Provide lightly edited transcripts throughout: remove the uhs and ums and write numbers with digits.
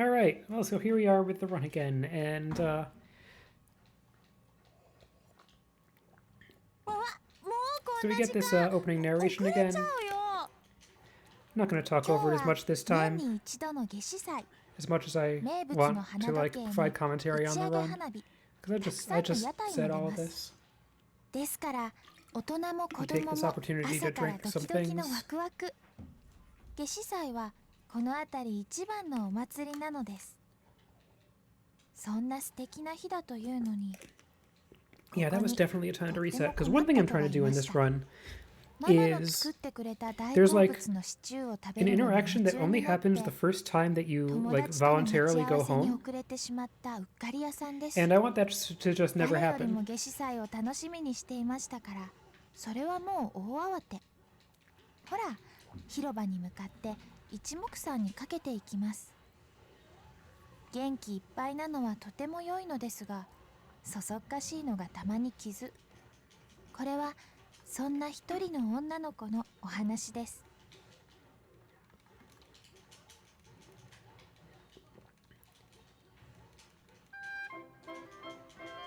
Alright, well, so here we are with the run again, and, so we get this, opening narration again. I'm not going to talk over it as much this time, as much as I want to, like, provide commentary on the run, because I just said all of this. We take this opportunity to drink some things. 夏至祭はこの辺り一番のお祭りなのです。そんな素敵な日だというのに。Yeah, that was definitely a time to reset, because one thing I'm trying to do in this run is there's like an interaction that only happens the first time that you like voluntarily go home, and I want that to just never happen. 夏至祭を楽しみにしていましたから、それはもう大慌て。ほら、広場に向かって一目散にかけていきます。元気いっぱいなのはとても良いのですが、そそっかしいのがたまに傷。これはそんな一人の女の子のお話です。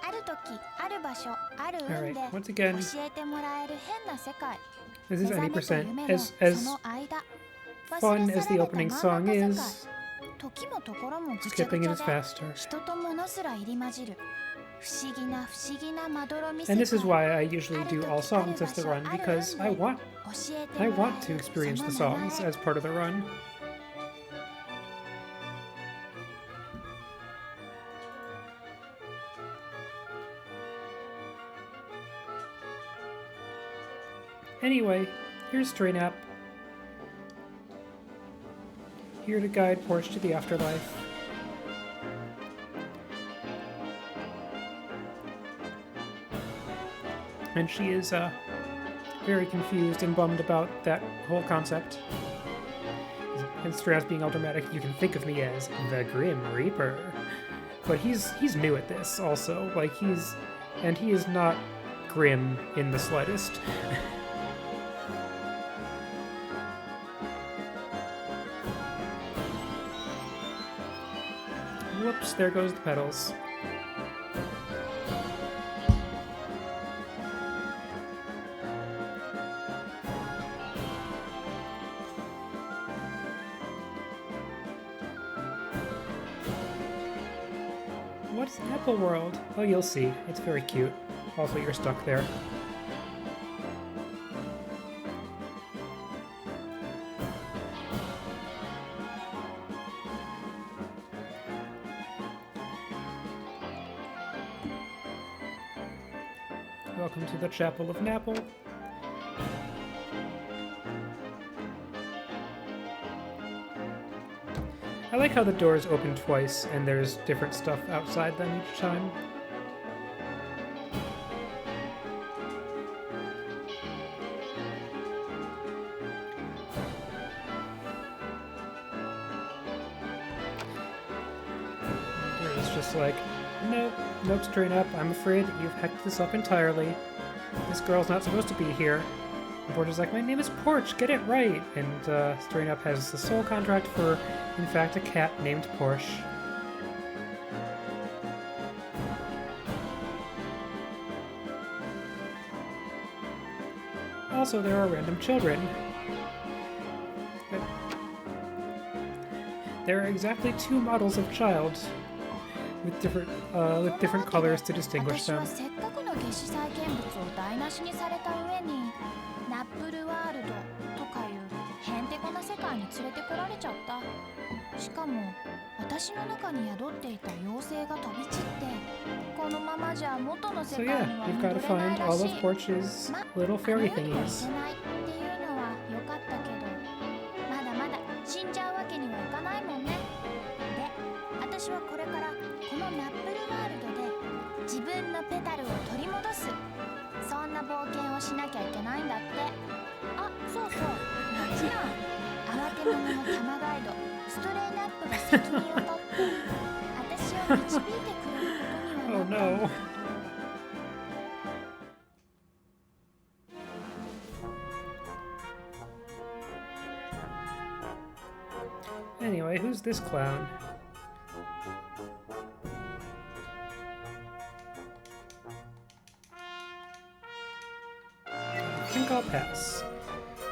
ある時、ある場所、ある運で教えてもらえる変な世界。This is any percent as fun as the opening song is. Skipping it is faster. And this is why I usually do all songs as the run, because I want to experience the songs as part of the run. Anyway, here's Stray Nap, here to guide Porsche to the afterlife. And she is very confused and bummed about that whole concept. And Stray Nap's being all dramatic. You can think of me as the Grim Reaper, but he's new at this also. Like he is not grim in the slightest. Whoops, there goes the pedals. What's Napple World? Oh, you'll see. It's very cute. Also, you're stuck there. Welcome to the Chapel of Napple. I like how the doors open twice and there's different stuff outside them each time. It's just like, nope, Stray Nap, I'm afraid that you've hacked this up entirely. This girl's not supposed to be here. And Porch is like, my name is Porch, get it right! And Stray Nap has the sole contract for, in fact, a cat named Porsche. Also, there are random children. There are exactly 2 models of child with different colors to distinguish them. ナップルワールドとかいうへんてこな世界に連れてこられちゃった。しかも私の中に宿っていた妖精が飛び散って、このままじゃ元の世界には戻れないらしい。ま、あの世界には行けないっていうのは良かったけど、まだまだ死んじゃうわけにはいかないもんね。で、私はこれからこのナップルワールドで自分のペタルを取り戻す。そんな冒険をしなきゃいけないんだって。あ、そうそう、もちろん慌て者のタマガイドストレイナップが責任を取って私を導いてくれることにはなったんだ。Anyway, who's this clown?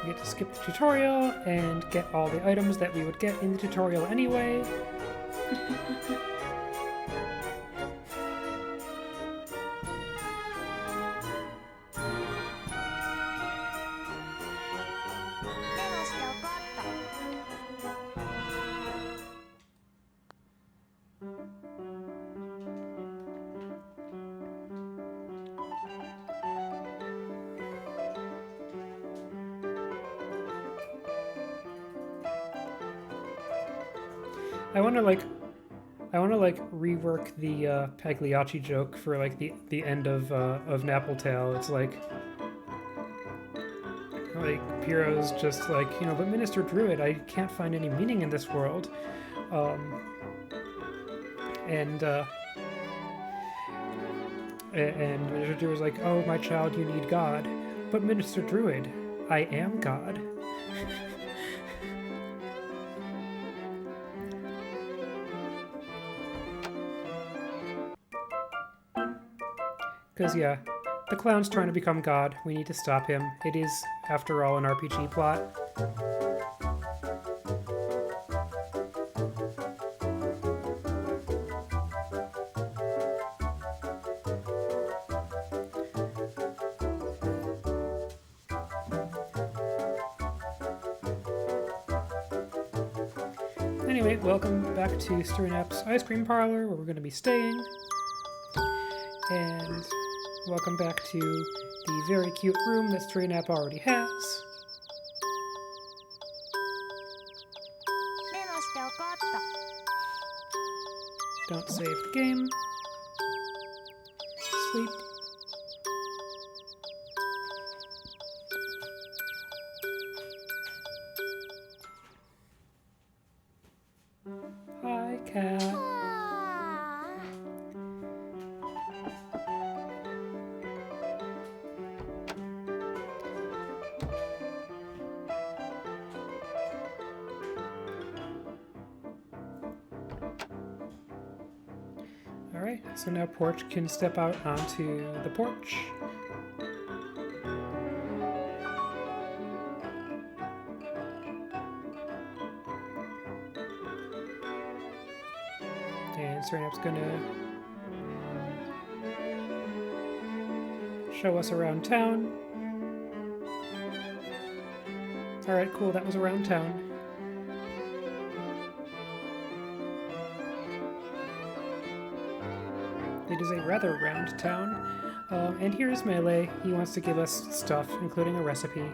We get to skip the tutorial and get all the items that we would get in the tutorial anyway. I want to rework the Pagliacci joke for like the end of Napple Tale. It's like Piero's just like, you know, but Minister Druid, I can't find any meaning in this world. And Minister Druid was like, oh, my child, you need God. But Minister Druid, I am God. Because, yeah, the clown's trying to become God. We need to stop him. It is, after all, an RPG plot. Anyway, welcome back to Strinap's Ice Cream Parlor, where we're going to be staying. And welcome back to the very cute room that Strinap already has. Don't save the game. Sleep. Hi, cat. Alright, so now Porch can step out onto the porch. And Strinap's gonna show us around town. Alright, cool, that was around town. It is a rather round town. And here's Melee. He wants to give us stuff, including a recipe.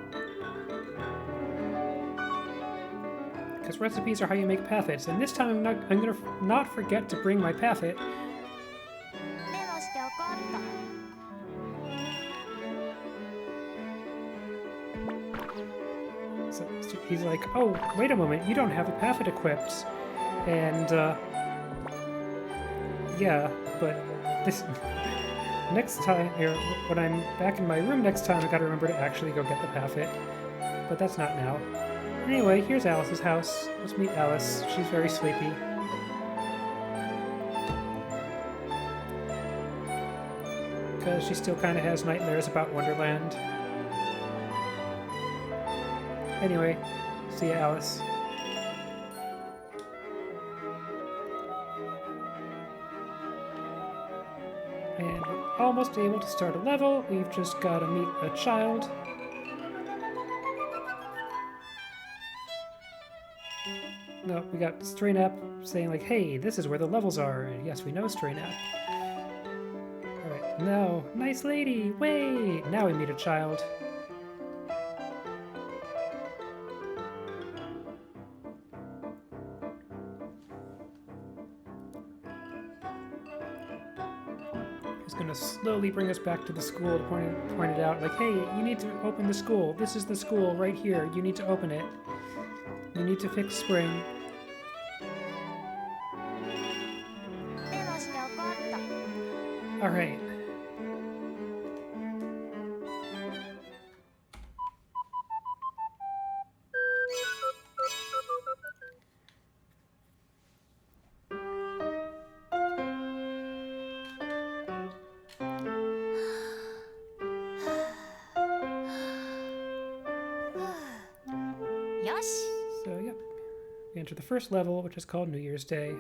Because recipes are how you make paffets, and this time I'm gonna not forget to bring my paffet. So he's like, oh, wait a moment, you don't have a paffet equipped. And, yeah, but this... next time, or when I'm back in my room next time, I gotta remember to actually go get the paffet. But that's not now. Anyway, here's Alice's house. Let's meet Alice. She's very sleepy. Because she still kind of has nightmares about Wonderland. Anyway, see ya, Alice. And we're almost able to start a level. We've just got to meet a child. No, we got Strinap saying like, hey, this is where the levels are. And yes, we know Strinap. Alright, no, nice lady, wait! Now we meet a child. He's gonna slowly bring us back to the school to point it out, like, hey, you need to open the school. This is the school right here. You need to open it. You need to fix spring. Alright. So, yep. We enter the first level, which is called New Year's Day.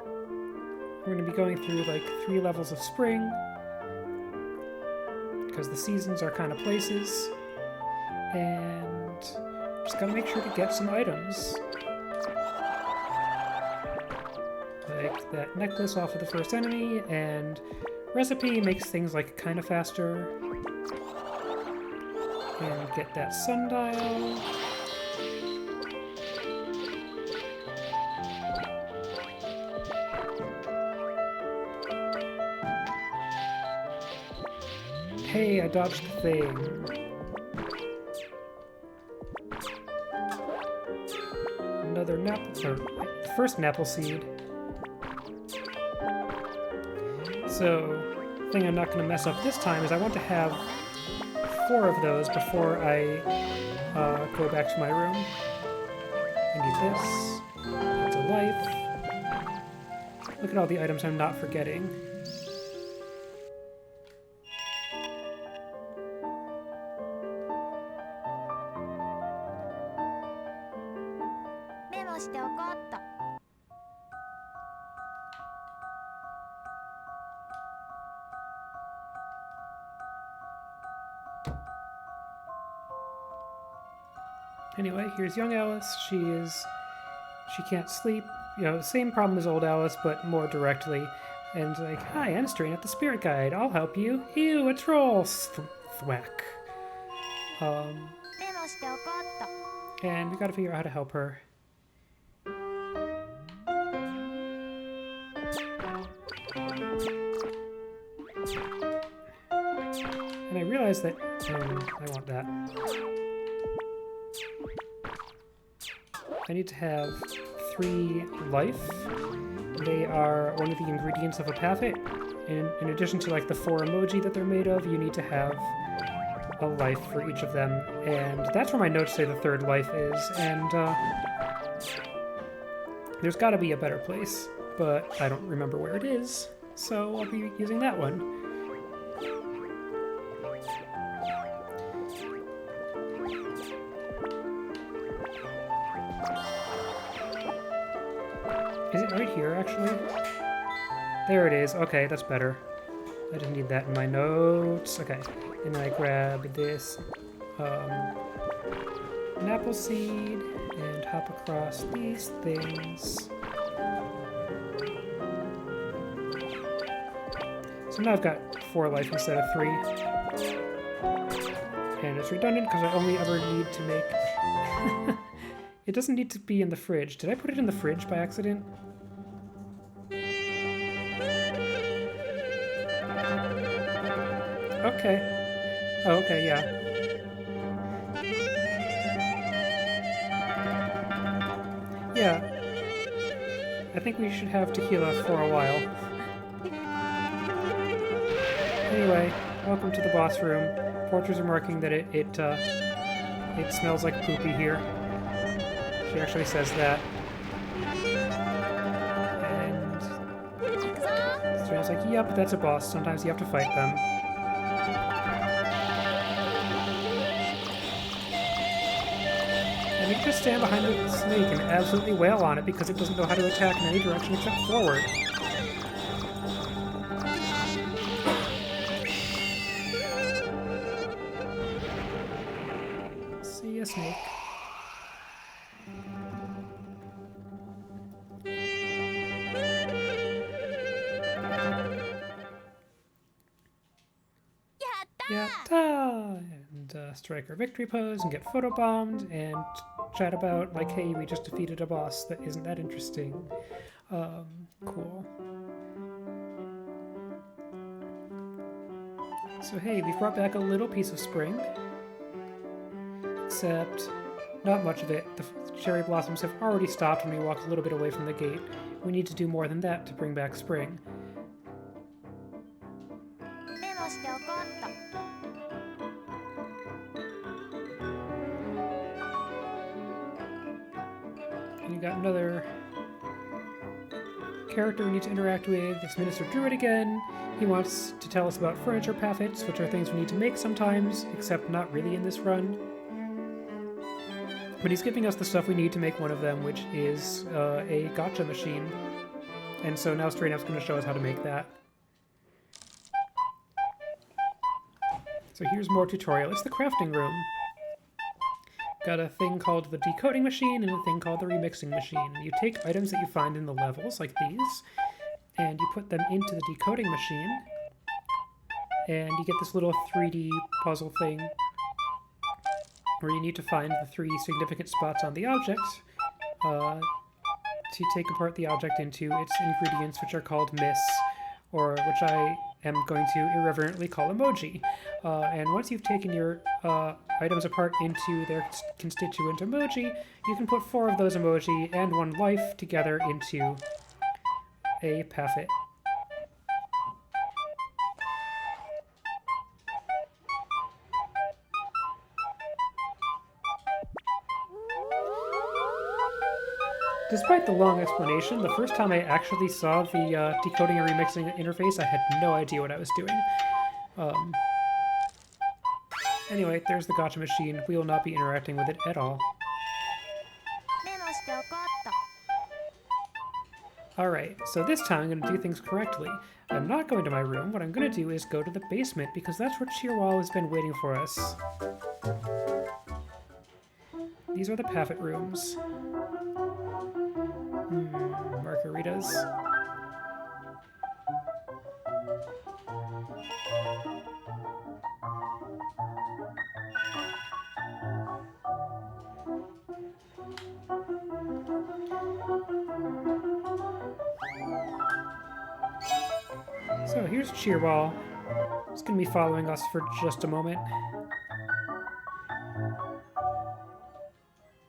We're going to be going through like 3 levels of spring, because the seasons are kind of places, and just gotta make sure to get some items. Like that necklace off of the first enemy, and recipe makes things like kind of faster. And get that sundial. Hey, I dodged the thing. Another first Napple seed. So, the thing I'm not going to mess up this time is I want to have 4 of those before I go back to my room. I need this. It's a life. Look at all the items I'm not forgetting. Anyway, here's young Alice. She can't sleep. You know, same problem as old Alice, but more directly. And like, hi, I'm straying at the spirit guide. I'll help you. Ew, a troll! Thwack. And we gotta figure out how to help her. And I realized that... I want that. I need to have 3 life. They are one of the ingredients of a packet. In addition to like the 4 emoji that they're made of, you need to have a life for each of them. And that's where my notes say the 3rd life is. And there's gotta be a better place, but I don't remember where it is. So I'll be using that one. Is it right here, actually? There it is. Okay, that's better. I didn't need that in my notes. Okay. And then I grab this Napple seed and hop across these things. So now I've got 4 life instead of 3. And it's redundant because I only ever need to make... It doesn't need to be in the fridge. Did I put it in the fridge by accident? Okay. Oh, okay, yeah. Yeah. I think we should have tequila for a while. Anyway, welcome to the boss room. Porters are marking that it smells like poopy here. She actually says that. And Stran's like, yep, that's a boss. Sometimes you have to fight them. And you just stand behind the snake and absolutely wail on it because it doesn't know how to attack in any direction except forward. See ya, snake. Yatta! And strike our victory pose and get photobombed and chat about, like, hey, we just defeated a boss that isn't that interesting. Cool. So hey, we've brought back a little piece of spring. Except, not much of it. The cherry blossoms have already stopped when we walk a little bit away from the gate. We need to do more than that to bring back spring. And you got another character we need to interact with. It's Minister Druid again. He wants to tell us about furniture paffets, which are things we need to make sometimes, except not really in this run. But he's giving us the stuff we need to make one of them, which is a gotcha machine. And so now Straightup's going to show us how to make that. So here's more tutorial. It's the crafting room. Got a thing called the decoding machine and a thing called the remixing machine. You take items that you find in the levels, like these, and you put them into the decoding machine, and you get this little 3D puzzle thing where you need to find the 3 significant spots on the object to take apart the object into its ingredients, which are called miss, or which I am going to irreverently call emoji. And once you've taken your items apart into their constituent emoji, you can put 4 of those emoji and 1 life together into a paffet. Despite the long explanation, the first time I actually saw the decoding and remixing interface, I had no idea what I was doing. Anyway, there's the gotcha machine. We will not be interacting with it at all. Alright, so this time I'm going to do things correctly. I'm not going to my room. What I'm going to do is go to the basement, because that's where Cheerwall has been waiting for us. These are the paffet rooms. Margaritas. So here's Cheerwall. He's going to be following us for just a moment.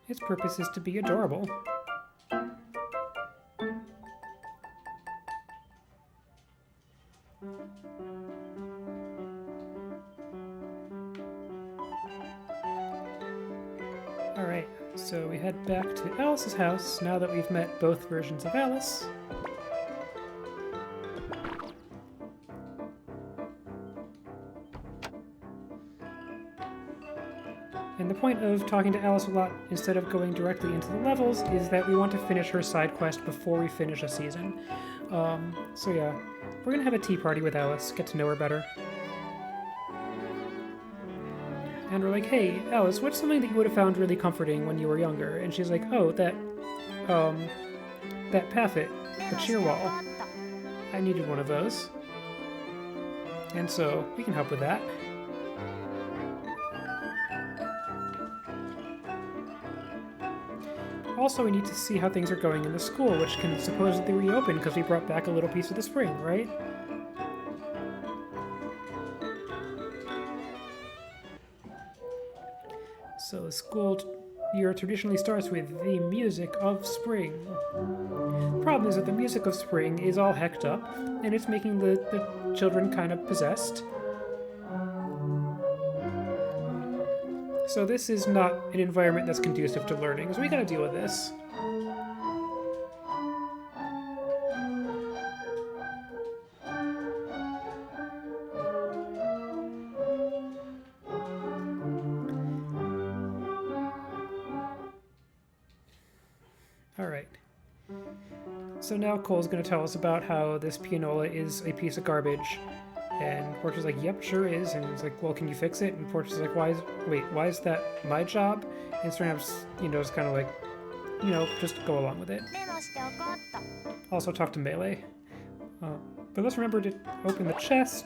Its purpose is to be adorable. Alright, so we head back to Alice's house now that we've met both versions of Alice. And the point of talking to Alice a lot instead of going directly into the levels is that we want to finish her side quest before we finish a season. So yeah, we're gonna have a tea party with Alice, get to know her better. And we're like, hey, Alice, what's something that you would have found really comforting when you were younger? And she's like, oh, that paffet, the Cheerwall. I needed one of those. And so, we can help with that. Also, we need to see how things are going in the school, which can supposedly reopen because we brought back a little piece of the spring, right? So the school year traditionally starts with the music of spring. The problem is that the music of spring is all hecked up, and it's making the children kind of possessed. So this is not an environment that's conducive to learning, so we gotta deal with this. Alright. So now Cole's gonna tell us about how this pianola is a piece of garbage. And Portia's like, yep, sure is. And he's like, well, can you fix it? And Portia's like, why is that my job? And Stranap's, just kind of like, just go along with it. Also talk to Melee. But let's remember to open the chest.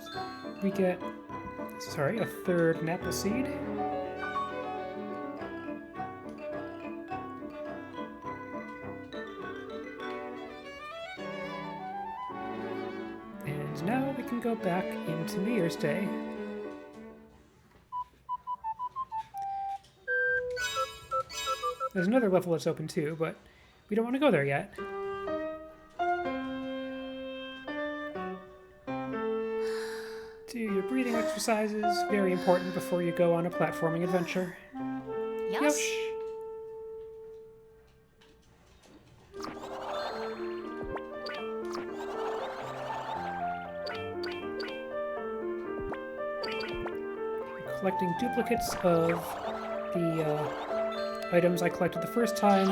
We get, a third Napple seed. And now we can go back into New Year's Day. There's another level that's open too, but we don't want to go there yet. Do your breathing exercises, very important before you go on a platforming adventure. Yosh! Collecting duplicates of the items I collected the first time.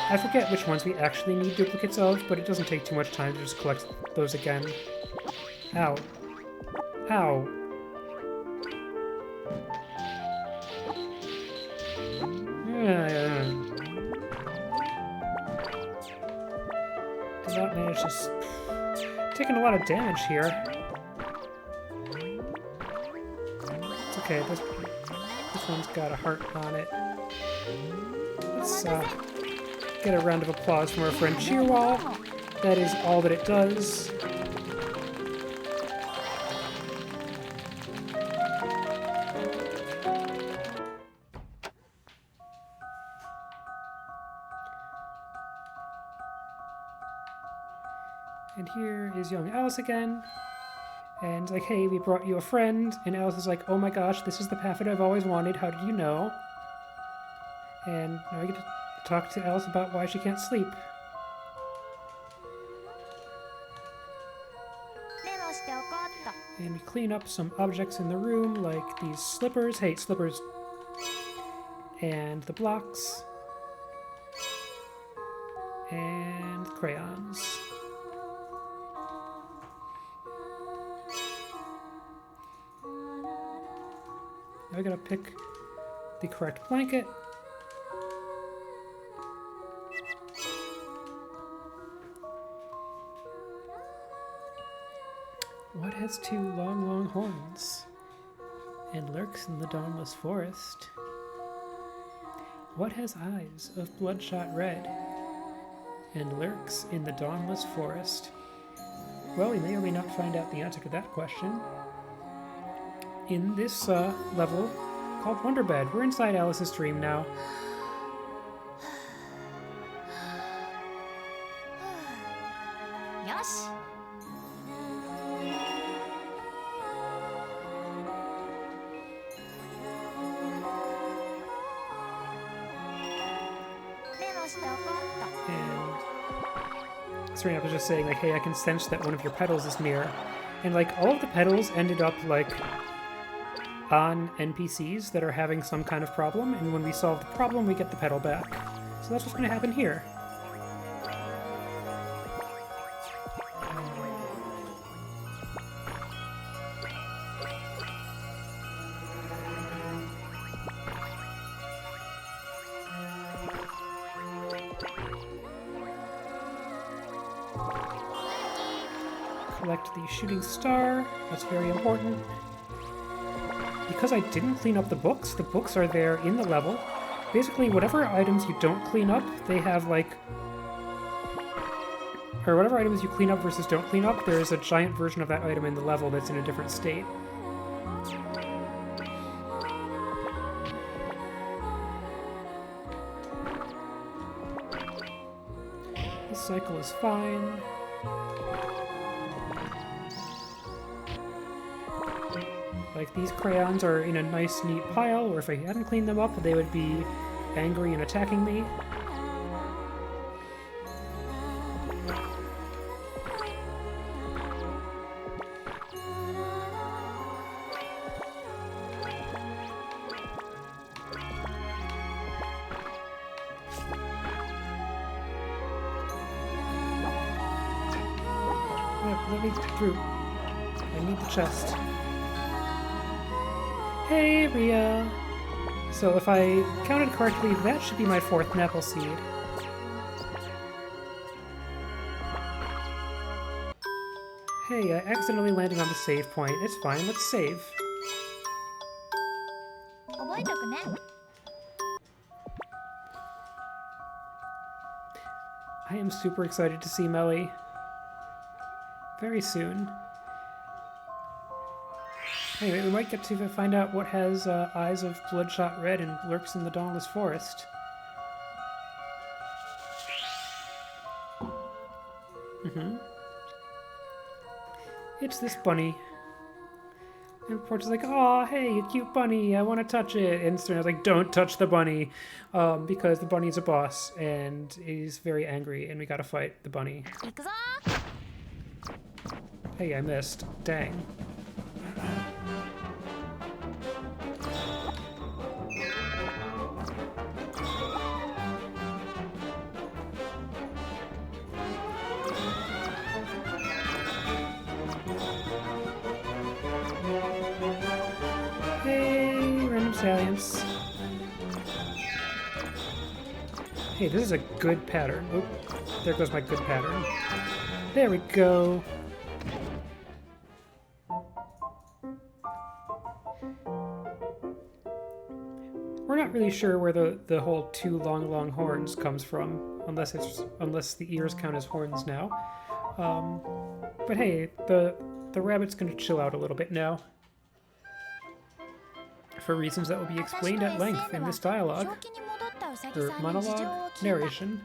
I forget which ones we actually need duplicates of, but it doesn't take too much time to just collect those again. Ow. Ow. Did not manage to... Taking a lot of damage here. It's okay, this one's got a heart on it. Let's get a round of applause from our friend Cheerwall. That is all that it does. And here is young Alice again. And like, hey, we brought you a friend. And Alice is like, oh my gosh, this is the path that I've always wanted. How did you know? And now I get to talk to Alice about why she can't sleep. And we clean up some objects in the room, like these slippers. Hey, slippers. And the blocks. And crayons. Now I gotta pick the correct blanket. What has two long, long horns and lurks in the dawnless forest? What has eyes of bloodshot red and lurks in the dawnless forest? Well, we may or may not find out the answer to that question in this level called Wonderbed. We're inside Alice's dream now. Yosh. And Serena was just saying, like, hey, I can sense that one of your petals is near. And, like, all of the petals ended up, like, on NPCs that are having some kind of problem, and when we solve the problem, we get the petal back. So that's what's going to happen here. Collect the shooting star. That's very important. Because I didn't clean up the books are there in the level. Basically, whatever items you don't clean up, they have like... Or whatever items you clean up versus don't clean up, there is a giant version of that item in the level that's in a different state. This cycle is fine. Like, these crayons are in a nice, neat pile, or if I hadn't cleaned them up, they would be angry and attacking me. Let me through. I need the chest. Hey, Rhea! So if I counted correctly, that should be my 4th Napple seed. Hey, I accidentally landed on the save point. It's fine, let's save. I am super excited to see Melly. Very soon. Anyway, we might get to find out what has eyes of bloodshot red and lurks in the dawnless forest. It's this bunny. And Porch is like, "Aw, hey, a cute bunny, I want to touch it." And Serena's like, "Don't touch the bunny," because the bunny's a boss, and he's very angry, and we gotta fight the bunny. Hey, I missed. Dang. salience. Hey, this is a good pattern. Oop, there goes my good pattern. There we go. We're not really sure where the whole two long horns comes from, unless the ears count as horns now. But hey, the rabbit's gonna chill out a little bit now, for reasons that will be explained at length in this dialogue, or monologue, narration.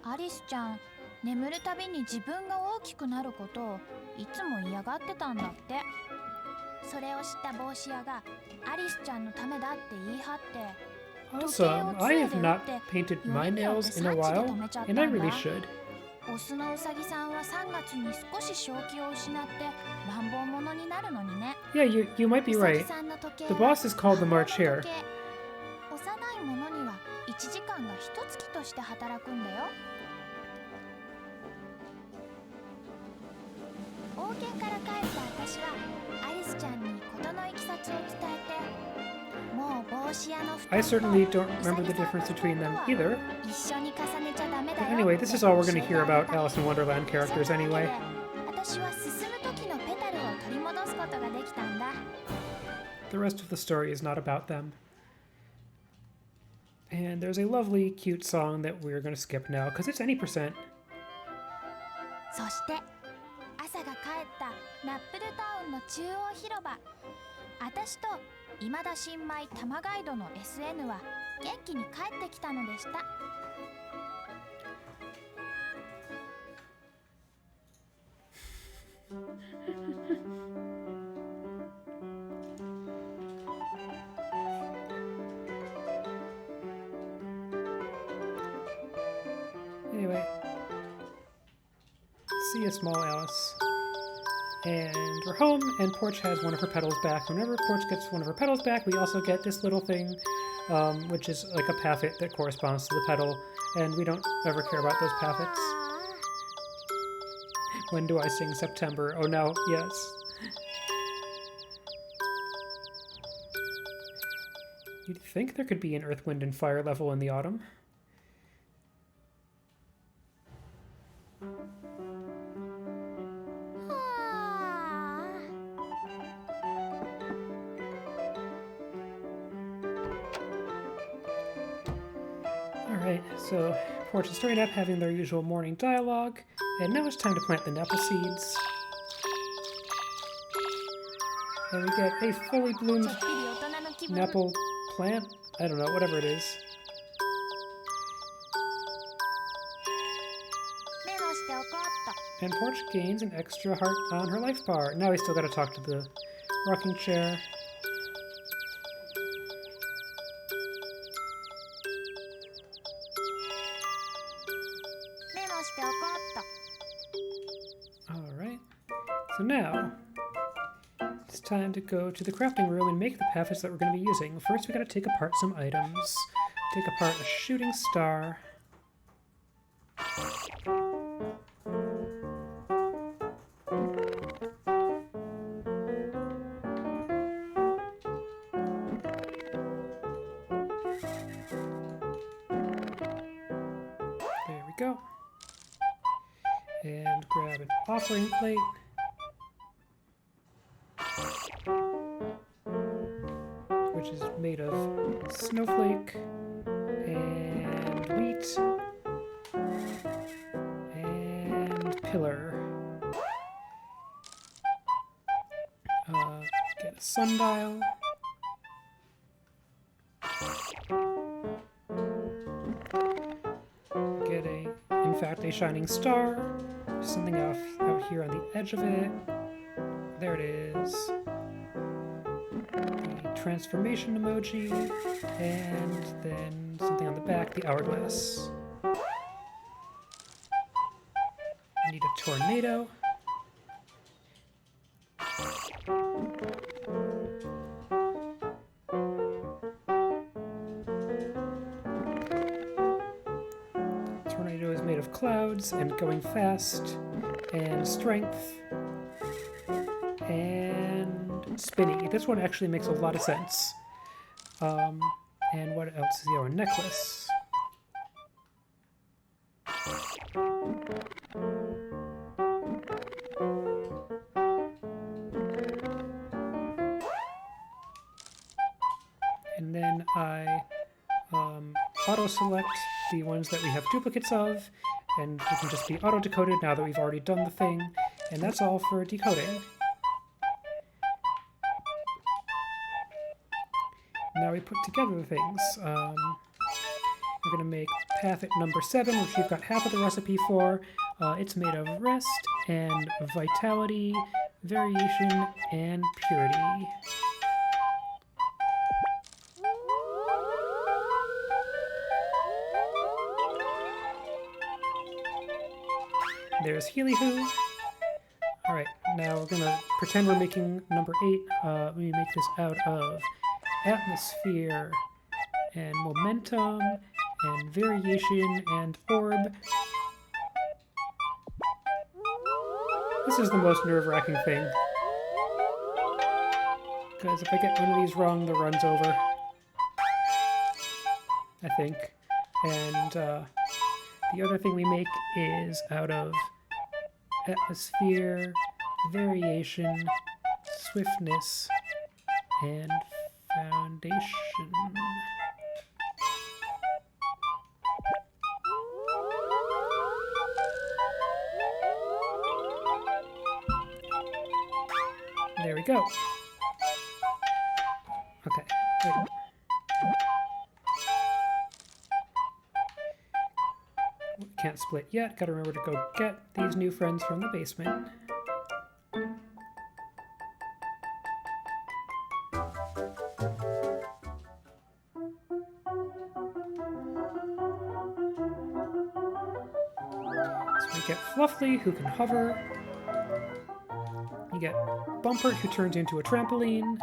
アリスちゃん、眠るたびに自分が大きくなることをいつも嫌がってたんだって。それを知った帽子屋がアリスちゃんのためだって言い張って。Awesome. I have not painted my nails in a while, and I really should. オスのウサギさんは3月に少し正気を失って乱暴者になるのにね。Yeah, you might be right. The boss is called the March Hare. 幼い者には1時間が1月として働くんだよ。王権から帰った私はアリスちゃんに事のいきさつを伝えて。I certainly don't remember the difference between them either. But anyway, this is all we're going to hear about Alice in Wonderland characters anyway. The rest of the story is not about them. And there's a lovely, cute song that we're going to skip now, because it's any percent. そして朝が帰ったナップルタウンの中央広場。私と今田新米玉ガイドの SN は元気に帰ってきたのでした。Anyway, see you, small Alice. And we're home, and Porch has one of her petals back. Whenever Porch gets one of her petals back, we also get this little thing, which is like a paffet that corresponds to the petal, and we don't ever care about those paffets. When do I sing September? Oh, now, yes. You'd think there could be an Earth, Wind, and Fire level in the autumn. Alright, so Porch is straight up having their usual morning dialogue, and now it's time to plant the Napple seeds. And we get a fully bloomed Napple plant? I don't know, whatever it is. And Porch gains an extra heart on her life bar. Now we still gotta talk to the rocking chair. Alright, so now it's time to go to the crafting room and make the paffets that we're going to be using. First we gotta take apart some items. Take apart a shooting star. There we go. And grab an offering plate. Which is made of snowflake and wheat and pillar. Get a sundial. Get in fact, a shining star. Something out here on the edge of it. There it is. The transformation emoji, and then something on the back, the hourglass. I need a tornado. Tornado is made of clouds and going fast, and strength, and spinny. This one actually makes a lot of sense. And what else is here? A necklace. And then I auto-select the ones that we have duplicates of, and they can just be auto-decoded now that we've already done the thing, and that's all for decoding. Now we put together the things. We're going to make path at number 7, which we've got half of the recipe for. It's made of rest and vitality, variation, and purity. There's Healy-Hoo. Alright, now we're gonna pretend we're making number 8. We make this out of atmosphere, and momentum, and variation, and orb. This is the most nerve-wracking thing. Because if I get one of these wrong, the run's over. I think. And the other thing we make is out of atmosphere, variation, swiftness, and foundation. There we go. Okay. Wait. Can't split yet. Gotta remember to go get these new friends from the basement. So we get Fluffly, who can hover. You get Bumpert, who turns into a trampoline.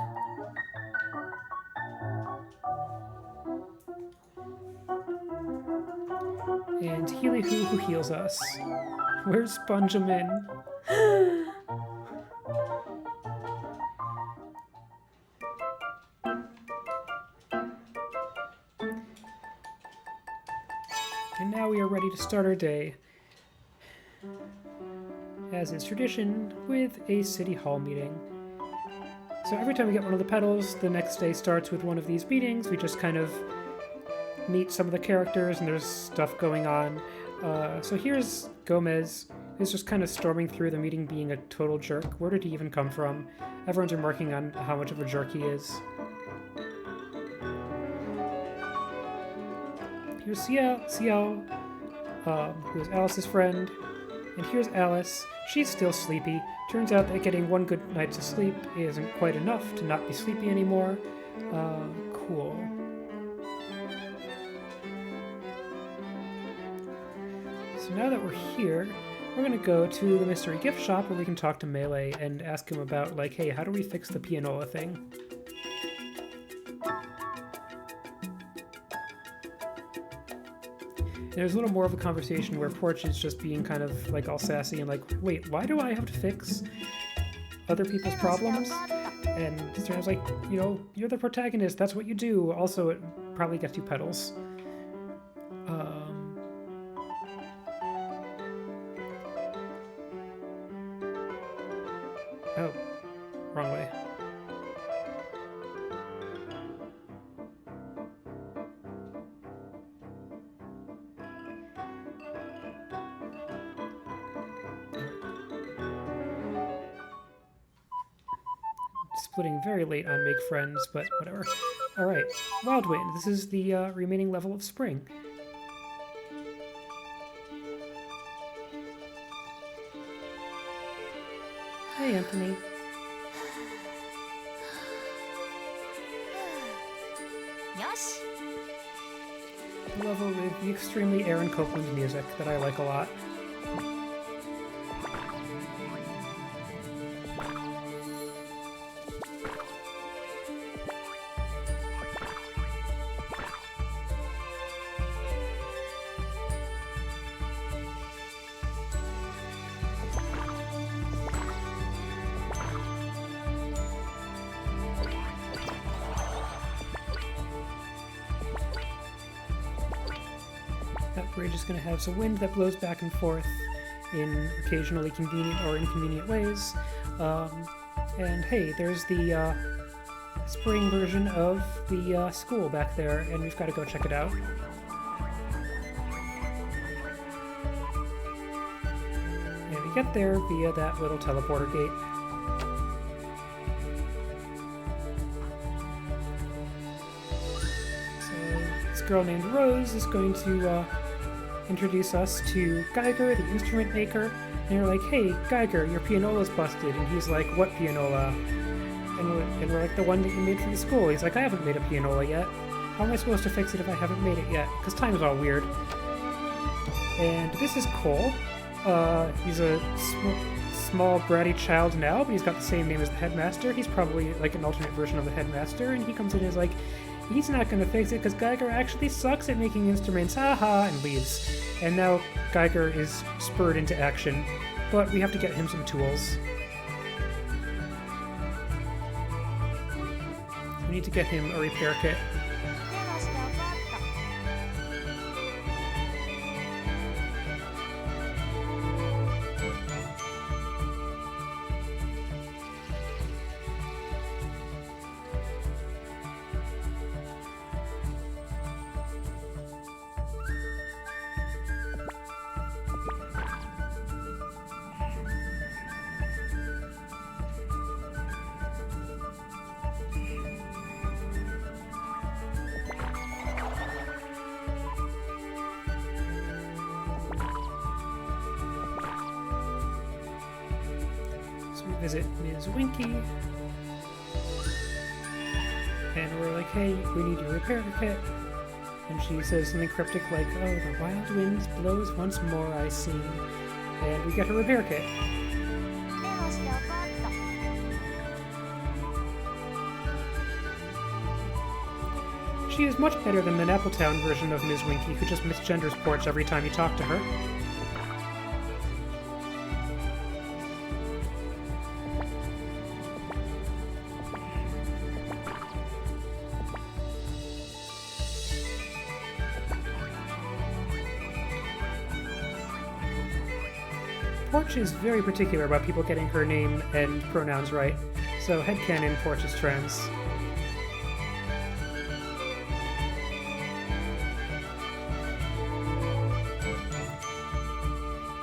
And Healy-Hoo, who heals us. Where's Benjamin? And now we are ready to start our day, as is tradition, with a City Hall meeting. So every time we get one of the petals, the next day starts with one of these meetings. We just kind of meet some of the characters, and there's stuff going on. So here's Gomez, who's just kind of storming through the meeting being a total jerk. Where did he even come from? Everyone's remarking on how much of a jerk he is. Here's Ciel, who is Alice's friend. And here's Alice. She's still sleepy. Turns out that getting one good night of sleep isn't quite enough to not be sleepy anymore. Cool. So now that we're here, we're gonna go to the mystery gift shop where we can talk to Melee and ask him about, like, hey, how do we fix the pianola thing? There's a little more of a conversation where Porch is just being kind of like all sassy and like, wait, why do I have to fix other people's problems? And Sterna's like, you know, you're the protagonist, that's what you do. Also, it probably gets you petals. Oh, wrong way. Splitting very late on Make Friends, but whatever. Alright, Wildwind. This is the remaining level of Spring. Hey, Anthony. Yosh. A level with the extremely Aaron Copland music that I like a lot. That bridge is going to have some wind that blows back and forth in occasionally convenient or inconvenient ways. And hey, there's the spring version of the school back there, and we've got to go check it out. And we get there via that little teleporter gate. So this girl named Rose is going to introduce us to Geiger, the instrument maker, and you're like, hey, Geiger, your pianola's busted. And he's like, what pianola? And we're like, the one that you made for the school. He's like, I haven't made a pianola yet. How am I supposed to fix it if I haven't made it yet? Because time is all weird. And this is Cole. He's a small, bratty child now, but he's got the same name as the headmaster. He's probably like an alternate version of the headmaster, and he comes in and is like, he's not going to fix it because Geiger actually sucks at making instruments, haha, and leaves. And now Geiger is spurred into action, but we have to get him some tools. We need to get him a repair kit. We visit Ms. Winky, and we're like, hey, we need your repair kit. And she says something cryptic like, oh, the wild wind blows once more, I see. And we get her repair kit. She is much better than the Napple Tale version of Ms. Winky, who just misgenders porch every time you talk to her. Porch is very particular about people getting her name and pronouns right, so headcanon Porch is trans.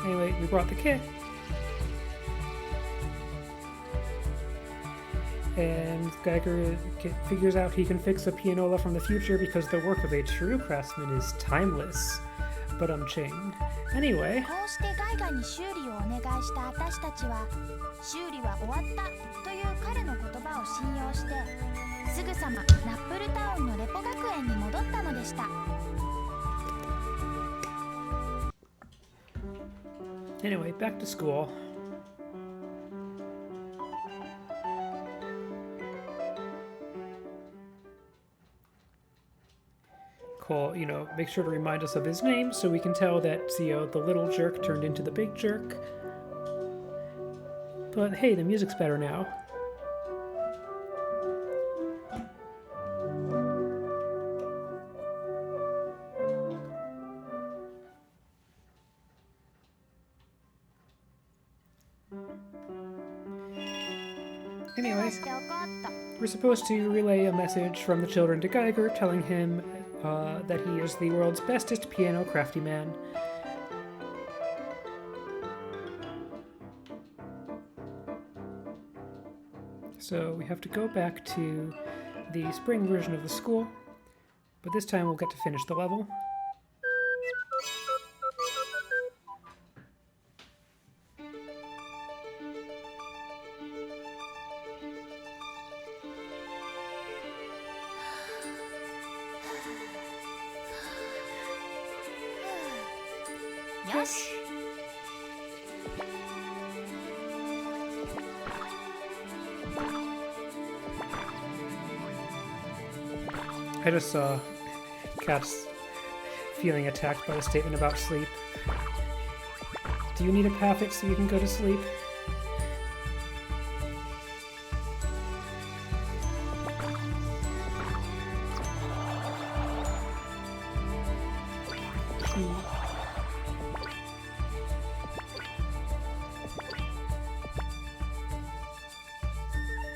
Anyway, we brought the kit. And Geiger figures out he can fix a pianola from the future because the work of a true craftsman is timeless. But ching. Anyway. こうしてガイガに修理をお願いした私たちは、修理は終わったという彼の言葉を信用して、すぐさまナップルタウンのレポ学園に戻ったのでした。Anyway, back to school. Cole, make sure to remind us of his name so we can tell that, the little jerk turned into the big jerk. But hey, the music's better now. Anyway, we're supposed to relay a message from the children to Geiger telling him that he is the world's bestest piano crafty man. So we have to go back to the spring version of the school, but this time we'll get to finish the level. Yosh. I just saw Cats feeling attacked by the statement about sleep. Do you need a Paffix so you can go to sleep?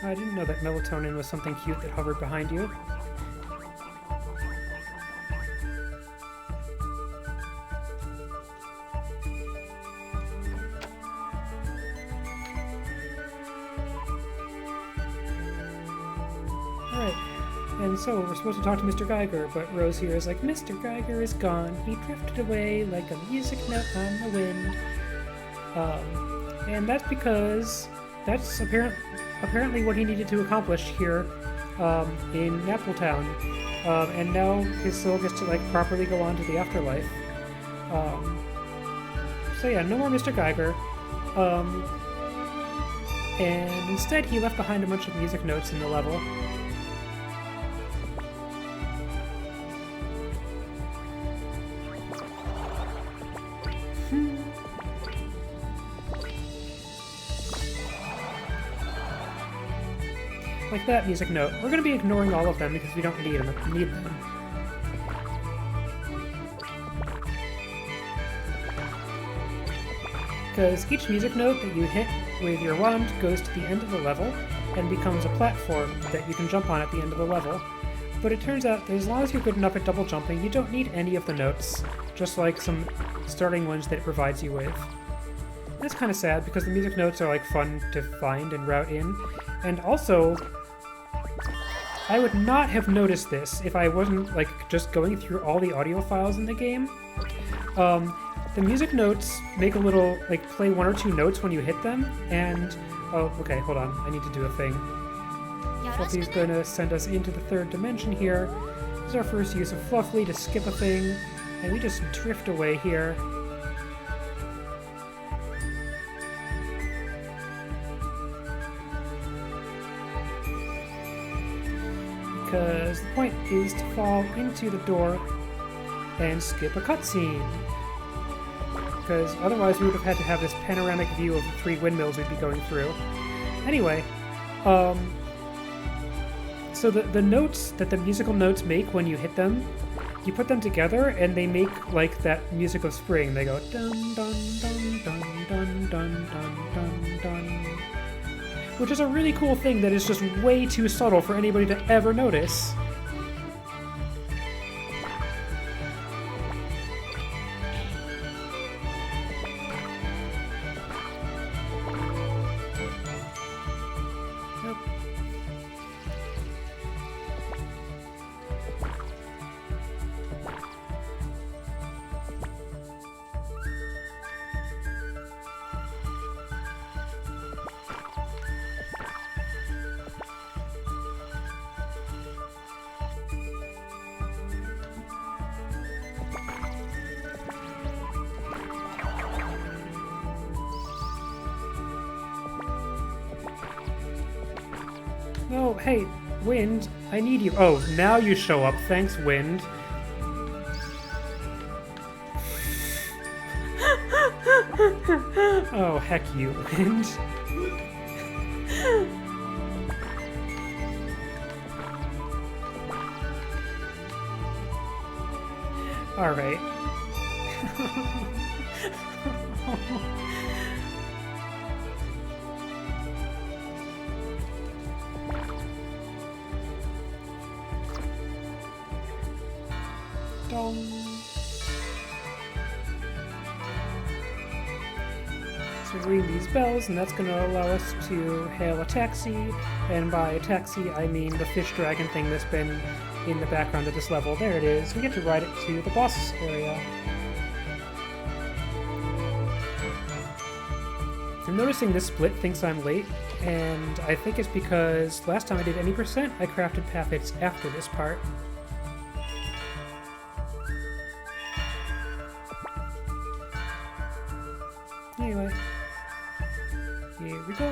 I didn't know that melatonin was something cute that hovered behind you. Alright, and so we're supposed to talk to Mr. Geiger, but Rose here is like, Mr. Geiger is gone. He drifted away like a music note on the wind. And that's because that's apparently what he needed to accomplish here in Napple Town. And now his soul gets to like properly go on to the afterlife. So yeah, no more Mr. Geiger. And instead he left behind a bunch of music notes in the level. Like that music note. We're going to be ignoring all of them because we don't need them. Because each music note that you hit with your wand goes to the end of the level and becomes a platform that you can jump on at the end of the level. But it turns out that as long as you're good enough at double jumping, you don't need any of the notes, just like some starting ones that it provides you with. That's kind of sad because the music notes are like fun to find and route in, and also I would not have noticed this if I wasn't like just going through all the audio files in the game. The music notes make a little, like, play one or two notes when you hit them, and... Oh, okay, hold on. I need to do a thing. Fluffy's gonna send us into the third dimension here. This is our first use of Fluffy to skip a thing, and we just drift away here. Because the point is to fall into the door and skip a cutscene. Because otherwise we would have had to have this panoramic view of the 3 windmills we'd be going through. Anyway, so the notes that the musical notes make when you hit them, you put them together and they make like that music of spring. They go dun dun dun dun dun dun dun dun dun, which is a really cool thing that is just way too subtle for anybody to ever notice. Oh, hey, Wind, I need you. Oh, now you show up. Thanks, Wind. Oh, heck you, Wind. Alright. Dong. So we ring these bells, and that's going to allow us to hail a taxi. And by a taxi, I mean the fish dragon thing that's been in the background of this level. There it is. We get to ride it to the boss area. I'm noticing this split thinks I'm late, and I think it's because last time I did any percent, I crafted path hits after this part. Anyway, here we go.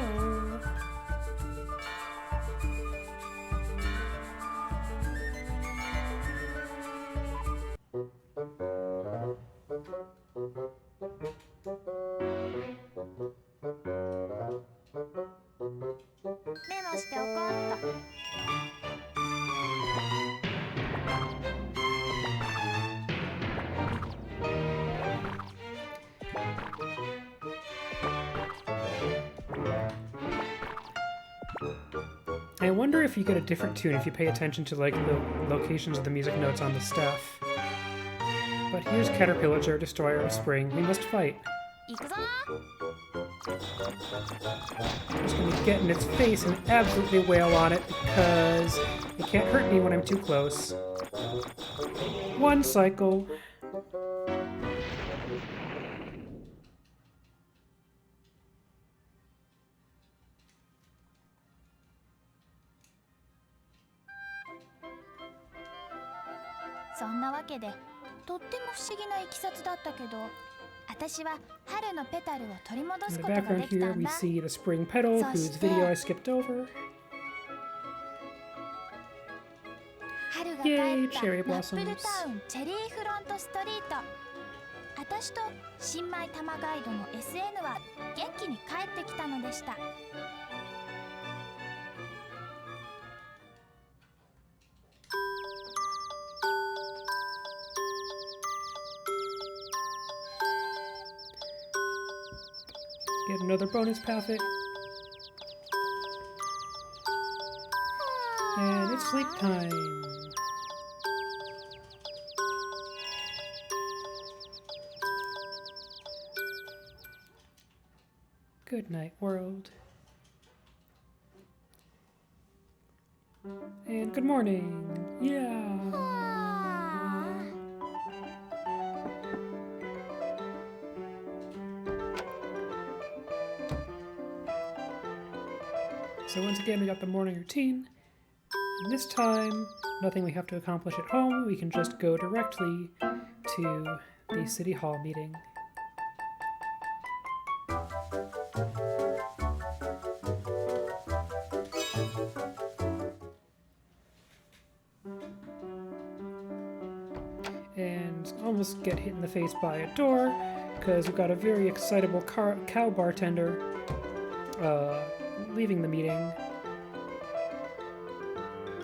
I wonder if you get a different tune if you pay attention to like the locations of the music notes on the staff. But here's Caterpillager, Destroyer of Spring. We must fight. I'm just gonna get in its face and absolutely wail on it because it can't hurt me when I'm too close. One cycle.そんなわけでとっても不思議ないきさつだったけど、私は春のペタルを取り戻 In す the ことが background できた here, ん we だ。 see the spring petal, whose video I skipped over. 春が帰 Yay, った cherry ナップル blossoms. タウンチェリーフロントストリート。私と新米玉ガイドの SN は元気に帰ってきたのでした。Get another bonus packet. And it's sleep time. Good night, world. And good morning. Yeah. So once again, we got the morning routine. And this time, nothing we have to accomplish at home. We can just go directly to the City Hall meeting. And almost get hit in the face by a door, because we've got a very excitable cow bartender leaving the meeting.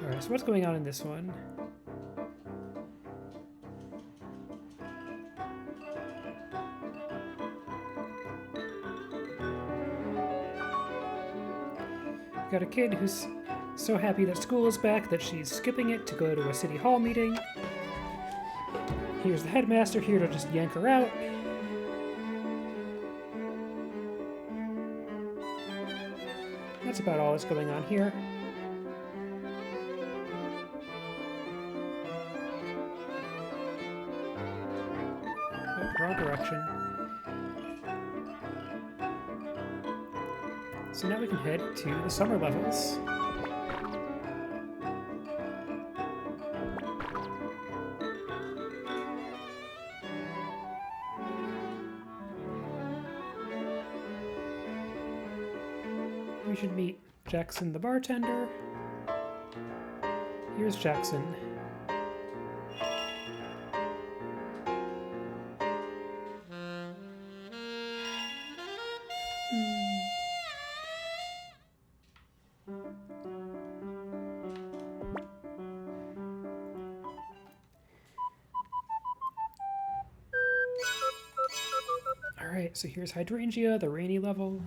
Alright, so what's going on in this one? We've got a kid who's so happy that school is back that she's skipping it to go to a city hall meeting. Here's the headmaster here to just yank her out. That's about all that's going on here. Oh, wrong direction. So now we can head to the summer levels. We should meet Jackson the bartender. Here's Jackson. Alright, so here's Hydrangea, the rainy level.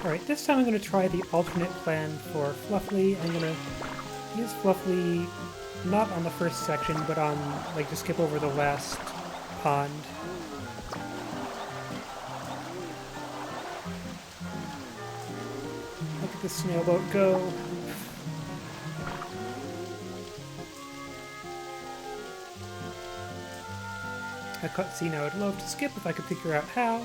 Alright, this time I'm going to try the alternate plan for Fluffly. I'm going to use Fluffly not on the first section, but on, like, to skip over the last pond. Look at the snailboat go. A cutscene I would love to skip if I could figure out how.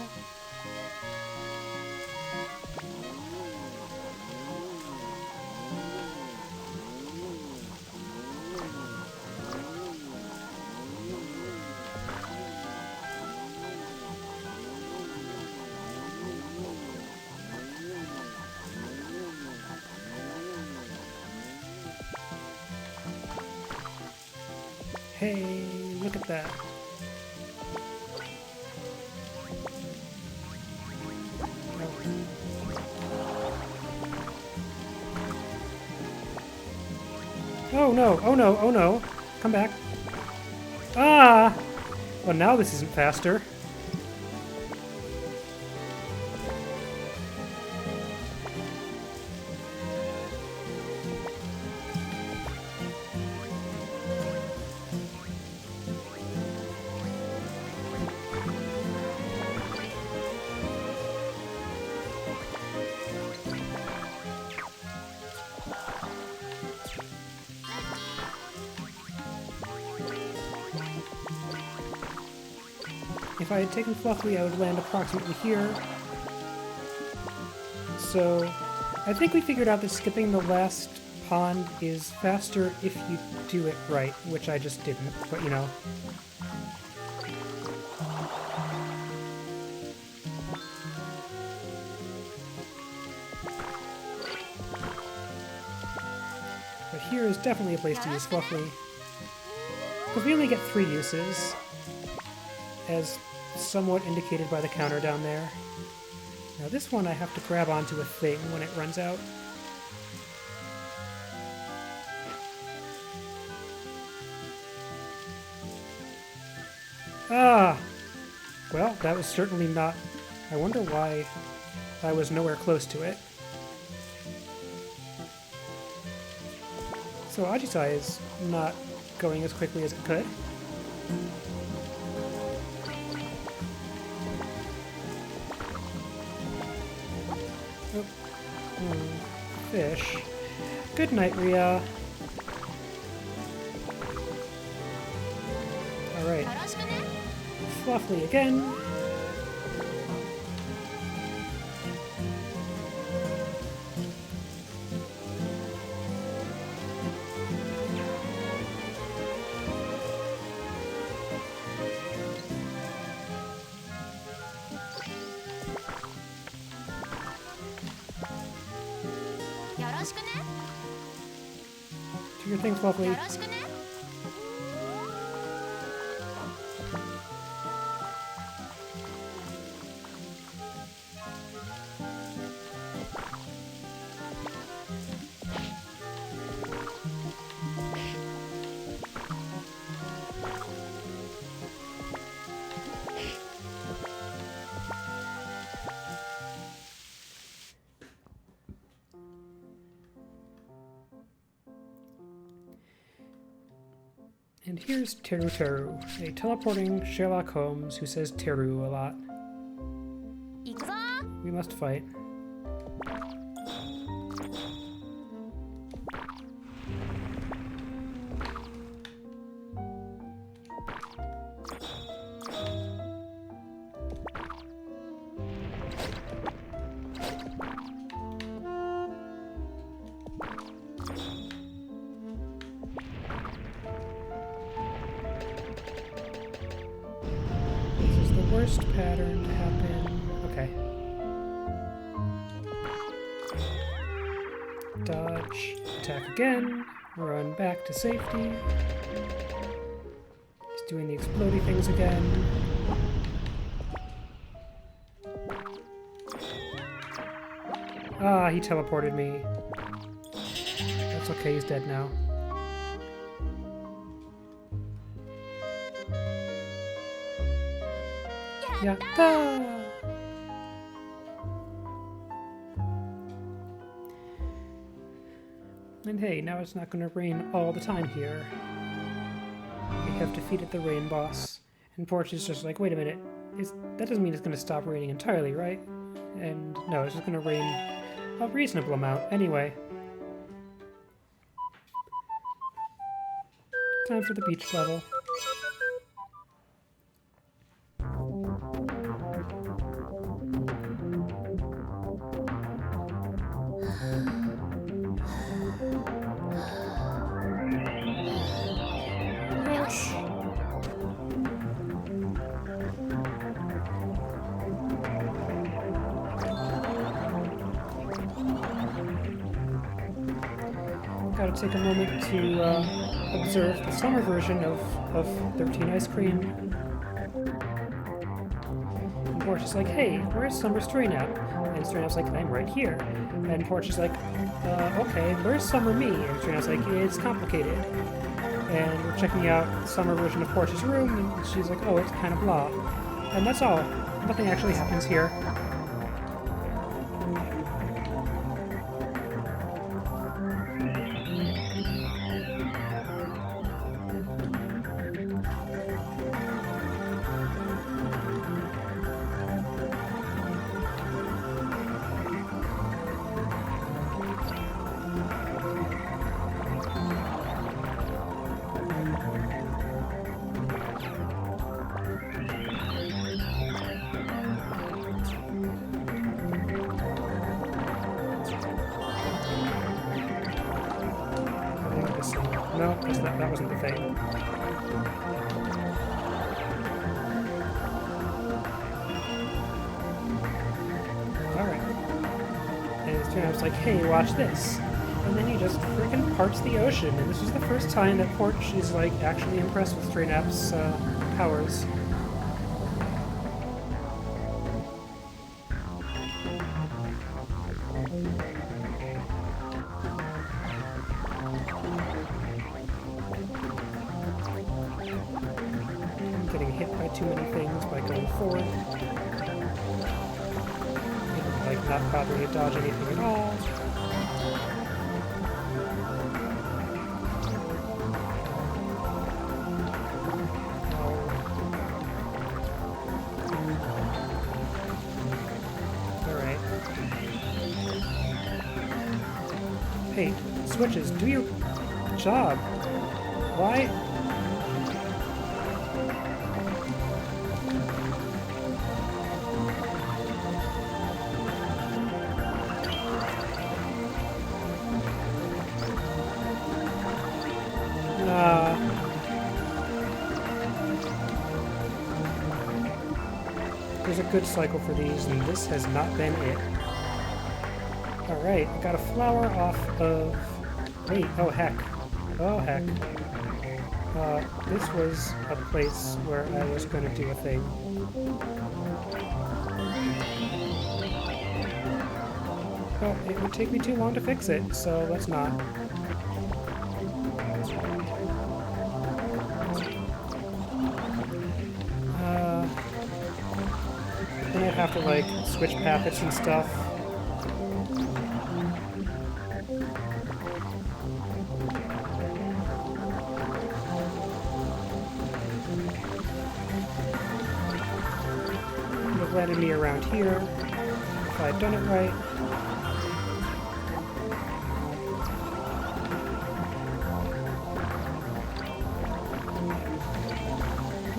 Hey, look at that. Oh no, oh no, oh no. Come back. Ah! Well, now this isn't faster. If I had taken Fluffy, I would land approximately here. So, I think we figured out that skipping the last pond is faster if you do it right, which I just didn't, but you know. But here is definitely a place to use Fluffy. Because we only get 3 uses, as somewhat indicated by the counter down there. Now this one I have to grab onto a thing when it runs out. Ah! Well, that was certainly not... I wonder why I was nowhere close to it. So Ajisai is not going as quickly as it could. Fish. Good night, Ria. Alright. Fluffy again. Do your thing, Fluffy. And here's Teru Teru, a teleporting Sherlock Holmes who says Teru a lot. We must fight. Worst pattern to happen. Okay. Dodge. Attack again. Run back to safety. He's doing the explodey things again. Ah, he teleported me. That's okay, he's dead now. Yatta! And hey, now it's not going to rain all the time here. We have defeated the rain boss. And Porch is just like, wait a minute, that doesn't mean it's going to stop raining entirely, right? And no, it's just going to rain a reasonable amount anyway. Time for the beach level. Gotta take a moment to observe the summer version of 13 Ice Cream. And Porch is like, hey, where's Summer Straynap? And Straynap's like, I'm right here. And Porch is like, okay, where's Summer me? And Straynap's like, it's complicated. And we're checking out the Summer version of Porch's room, and she's like, oh, it's kind of blah. And that's all. Nothing actually happens here. No, that wasn't the thing. Alright. And Straynap's like, hey, watch this. And then he just freaking parts the ocean. And this is the first time that Porch is, like, actually impressed with Straynap's powers. Getting hit by too many things by going forward. Like, not bothering to dodge anything at all. Alright. Hey, switches, do your job. Why? There's a good cycle for these, and this has not been it. Alright, I got a flower off of... Wait, oh heck. Oh heck. This was a place where I was going to do a thing. But it would take me too long to fix it, so let's not. Then I'd have to, like, switch packets and stuff. Would have landed me around here if I'd done it right.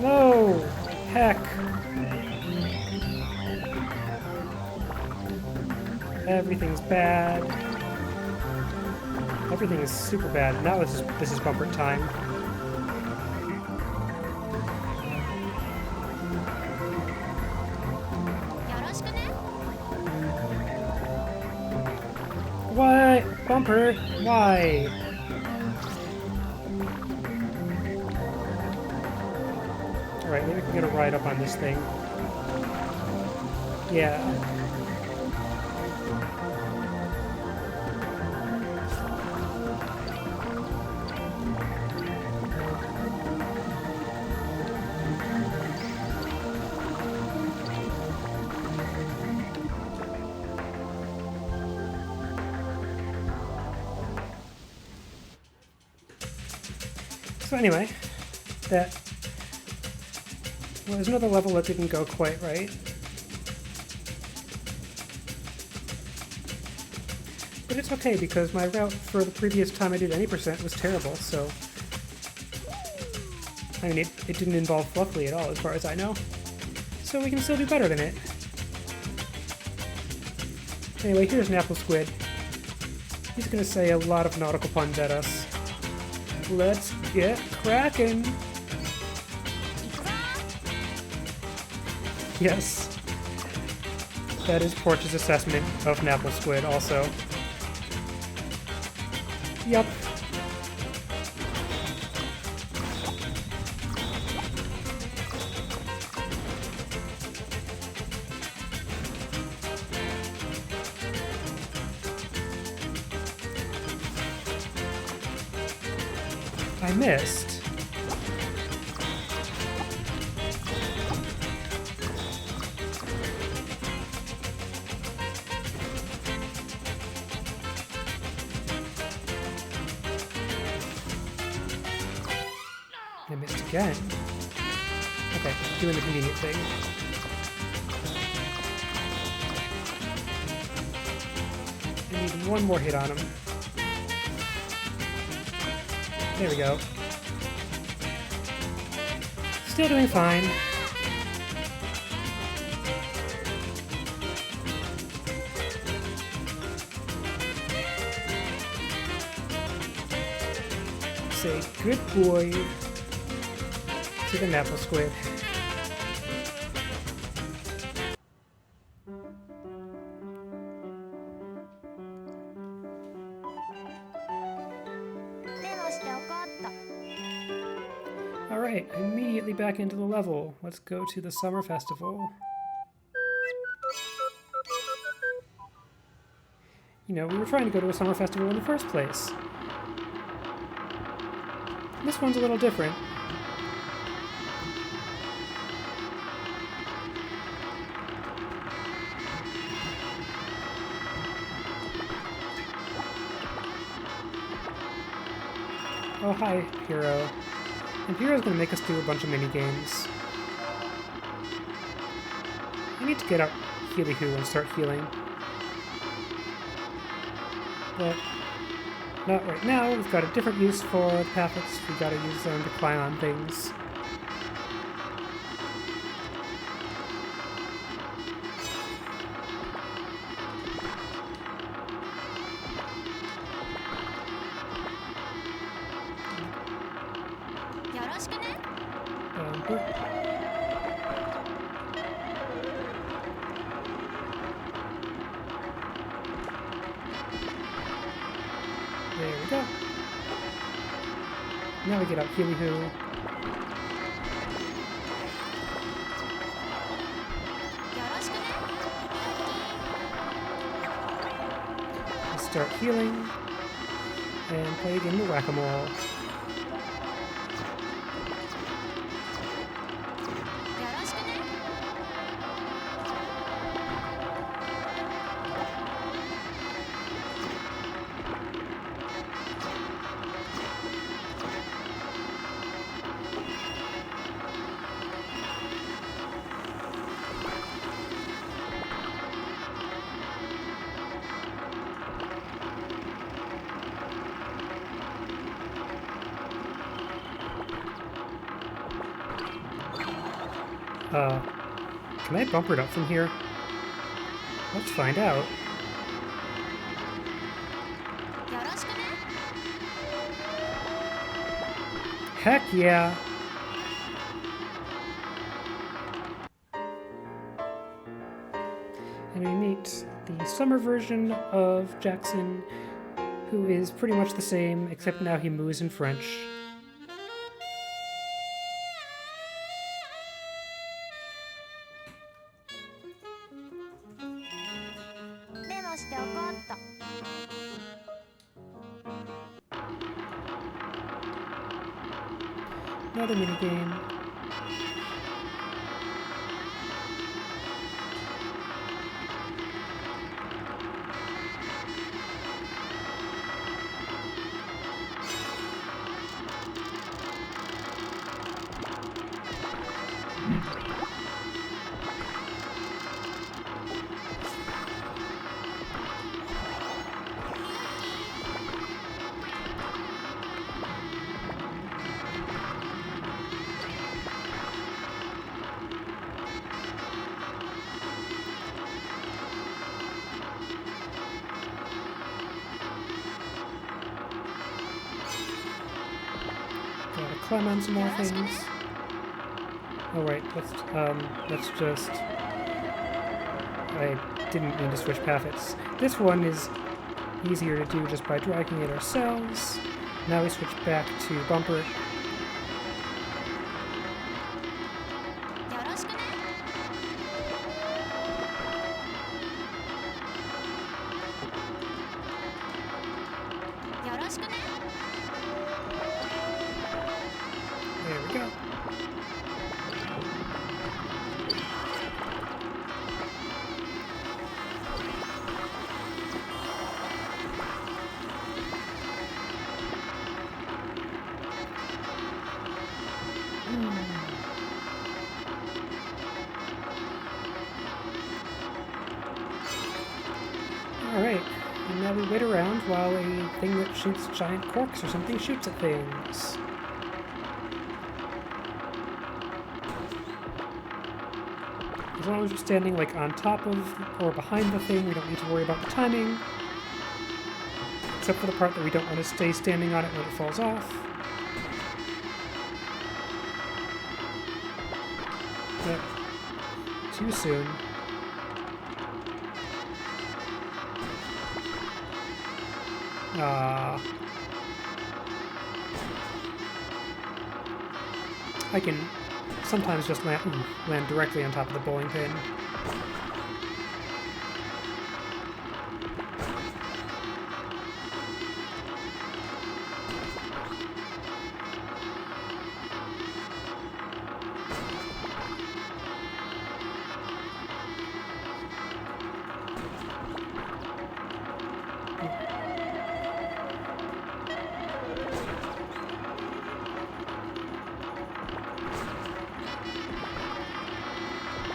No! Heck! Everything's bad. Everything is super bad. Now this is bumper time. What? Bumper? Why? Alright, maybe we can get a ride up on this thing. Yeah. So anyway, well, there's another level that didn't go quite right. But it's okay, because my route for the previous time I did any percent was terrible, so... I mean, it didn't involve Fluffly at all, as far as I know. So we can still do better than it. Anyway, here's Napple Squid. He's gonna say a lot of nautical puns at us. Let's get crackin'! Yes. That is Porch's assessment of Napple Squid, also. Yup. I missed. I missed again. Okay, doing the convenient thing. I need one more hit on him. There we go. Still doing fine. Say good boy to the Napple Squid. Alright, immediately back into the level. Let's go to the summer festival. You know, we were trying to go to a summer festival in the first place. This one's a little different. Oh, hi, Hero. And Hero's gonna make us do a bunch of mini-games. I need to get out Healy-Hoo and start healing. But not right now. We've got a different use for the pathets. We gotta use them to climb on things. There we go. Now we get out Healy-Hoo. We'll start healing and play a game of Whack-A-Mole. Can I bumper it up from here? Let's find out. Heck yeah! And we meet the summer version of Jackson, who is pretty much the same, except now he moves in French. Another minigame. Gotta climb on some more things. Oh right, let's just... I didn't mean to switch pathets. This one is easier to do just by dragging it ourselves. Now we switch back to bumper. now we wait around while a thing that shoots giant corks or something shoots at things. As long as we're standing like on top of or behind the thing, we don't need to worry about the timing. Except for the part that we don't want to stay standing on it when it falls off. But too soon. I can sometimes just land directly on top of the bowling pin.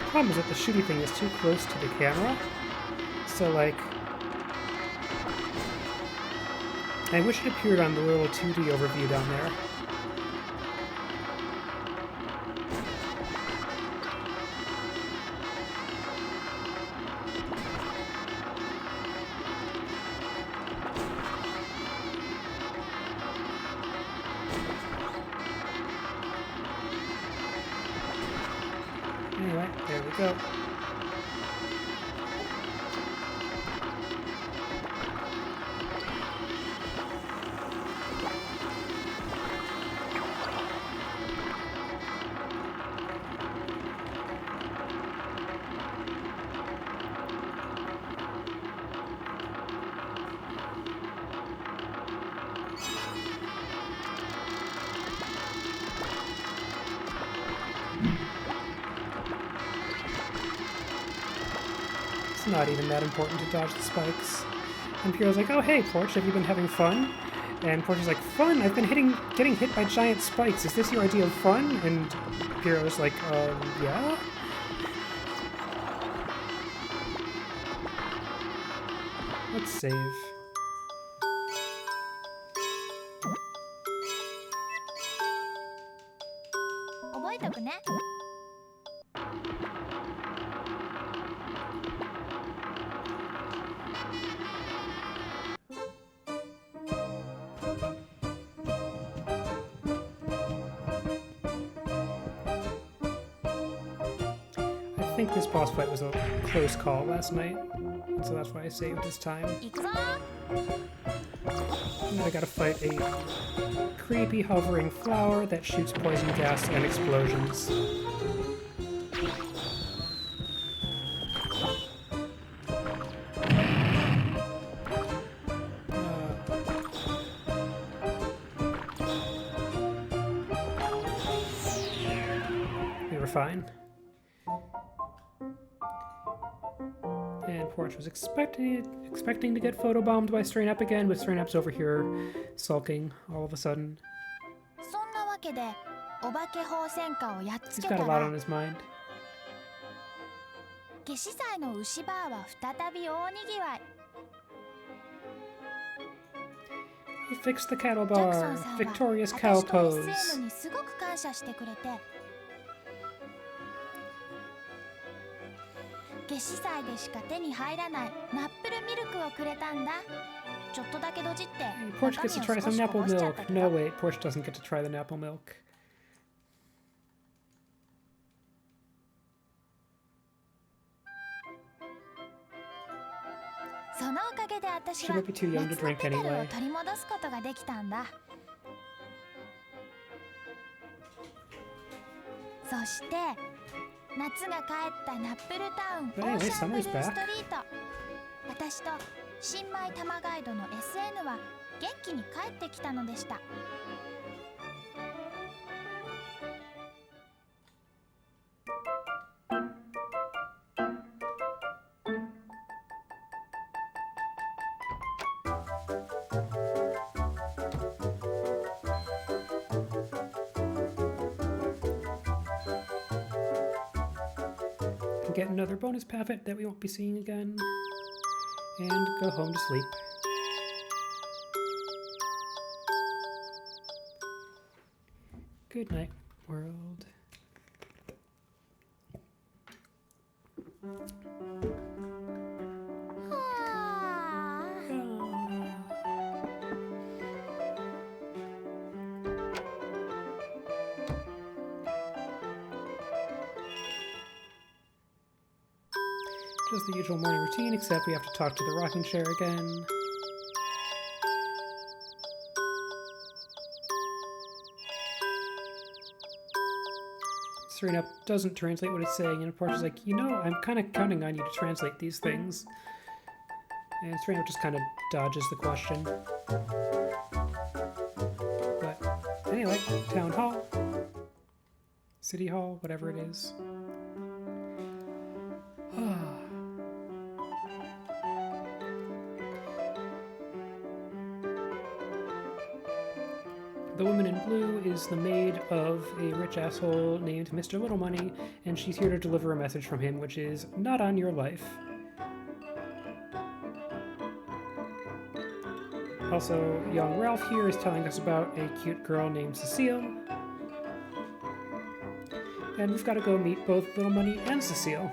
The problem is that the shooty thing is too close to the camera. So, like, I wish it appeared on the little 2D overview down there. Anyway, there we go. It's not even that important to dodge the spikes. And Piero's like, oh hey, Porch, have you been having fun? And Porch is like, fun? I've been getting hit by giant spikes. Is this your idea of fun? And Piero's like, yeah? Let's save. I think this boss fight was a close call last night, so that's why I saved this time. Now I gotta fight a creepy hovering flower that shoots poison gas and explosions. We were fine. And Porch was expecting to get photobombed by Strain Up again, but Strain Up's over here sulking all of a sudden. He's got a lot on his mind. He fixed the cattle bar. Victorious cow pose. Porch gets to try some Napple milk. No, wait, Porch doesn't get to try the Napple milk. She might be too young to drink anyway. But anyway, summer's back. 私と新米玉ガイドの SN は元気に帰ってきたのでした。Get another bonus packet that we won't be seeing again, and go home to sleep. Good night, world. Just the usual morning routine, except we have to talk to the rocking chair again. Serena doesn't translate what it's saying, and Portia's like, you know, I'm kind of counting on you to translate these things. And Serena just kind of dodges the question. But anyway, town hall, city hall, whatever it is. The woman in blue is the maid of a rich asshole named Mr. Little Money, and she's here to deliver a message from him, which is, not on your life. Also, young Ralph here is telling us about a cute girl named Cecile. And we've got to go meet both Little Money and Cecile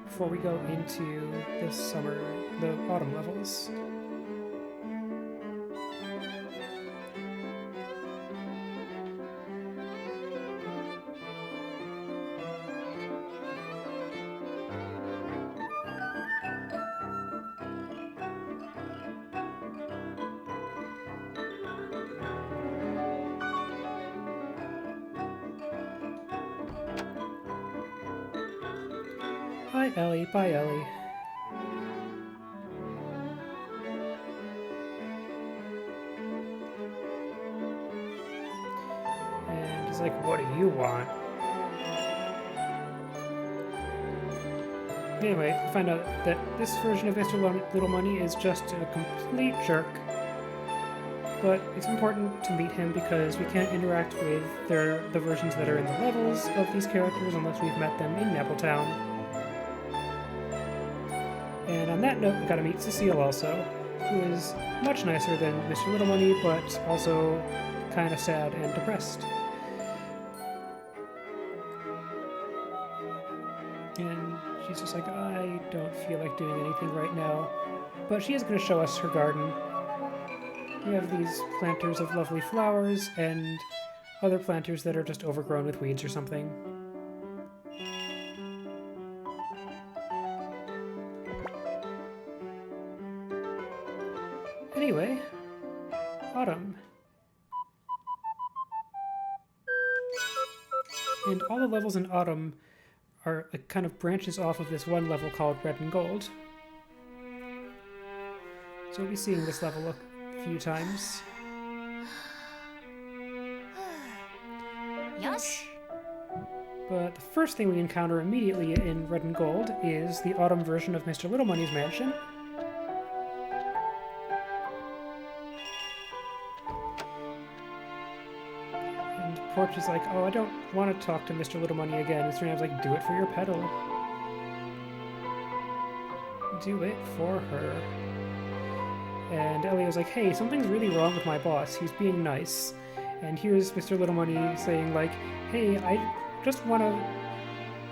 before we go into the autumn levels. Bye, Ellie. Bye, Ellie. And he's like, what do you want? Anyway, we find out that this version of Mr. Little Money is just a complete jerk. But it's important to meet him because we can't interact with the versions that are in the levels of these characters unless we've met them in Napple Town. And on that note, we gotta meet Cecile also, who is much nicer than Mr. Little Money, but also kind of sad and depressed. And she's just like, I don't feel like doing anything right now. But she is going to show us her garden. We have these planters of lovely flowers and other planters that are just overgrown with weeds or something. Anyway, autumn. And all the levels in autumn are like, kind of branches off of this one level called Red and Gold. So we'll be seeing this level a few times. Yosh. But the first thing we encounter immediately in Red and Gold is the autumn version of Mr. Little Money's mansion. And Porch is like, oh, I don't want to talk to Mr. Little Money again. And Serena's like, do it for your petal. Do it for her. And Ellie was like, hey, something's really wrong with my boss. He's being nice. And here's Mr. Little Money saying like, hey, I just want to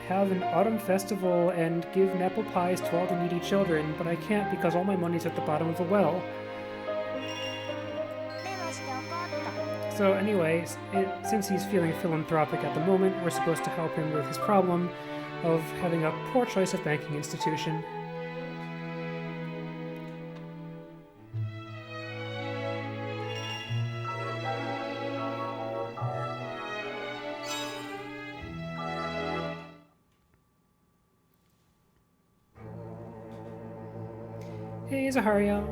have an autumn festival and give Napple pies to all the needy children, but I can't because all my money's at the bottom of the well. So anyway, since he's feeling philanthropic at the moment, we're supposed to help him with his problem of having a poor choice of banking institution. Hey, Zahario.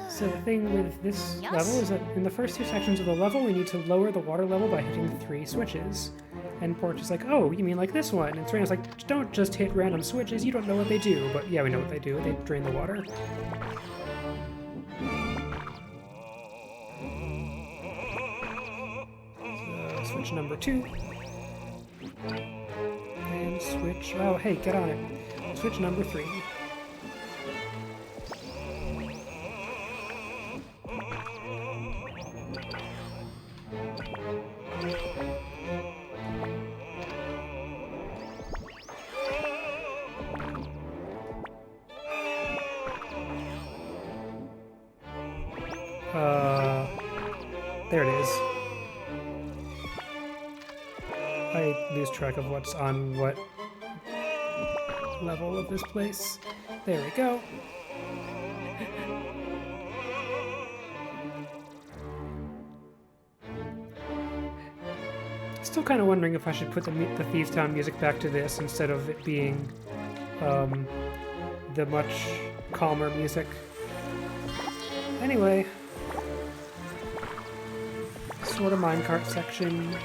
So the thing with this level is that in the first two sections of the level, we need to lower the water level by hitting 3 switches. And Porch is like, oh, you mean like this one? And Serena's like, don't just hit random switches, you don't know what they do. But yeah, we know what they do. They drain the water. So, switch number 2. And switch... Oh, hey, get on it. Switch number 3. I lose track of what's on what level of this place. There we go. Still kind of wondering if I should put the Thieves Town music back to this instead of it being the much calmer music. Anyway, sort of minecart section.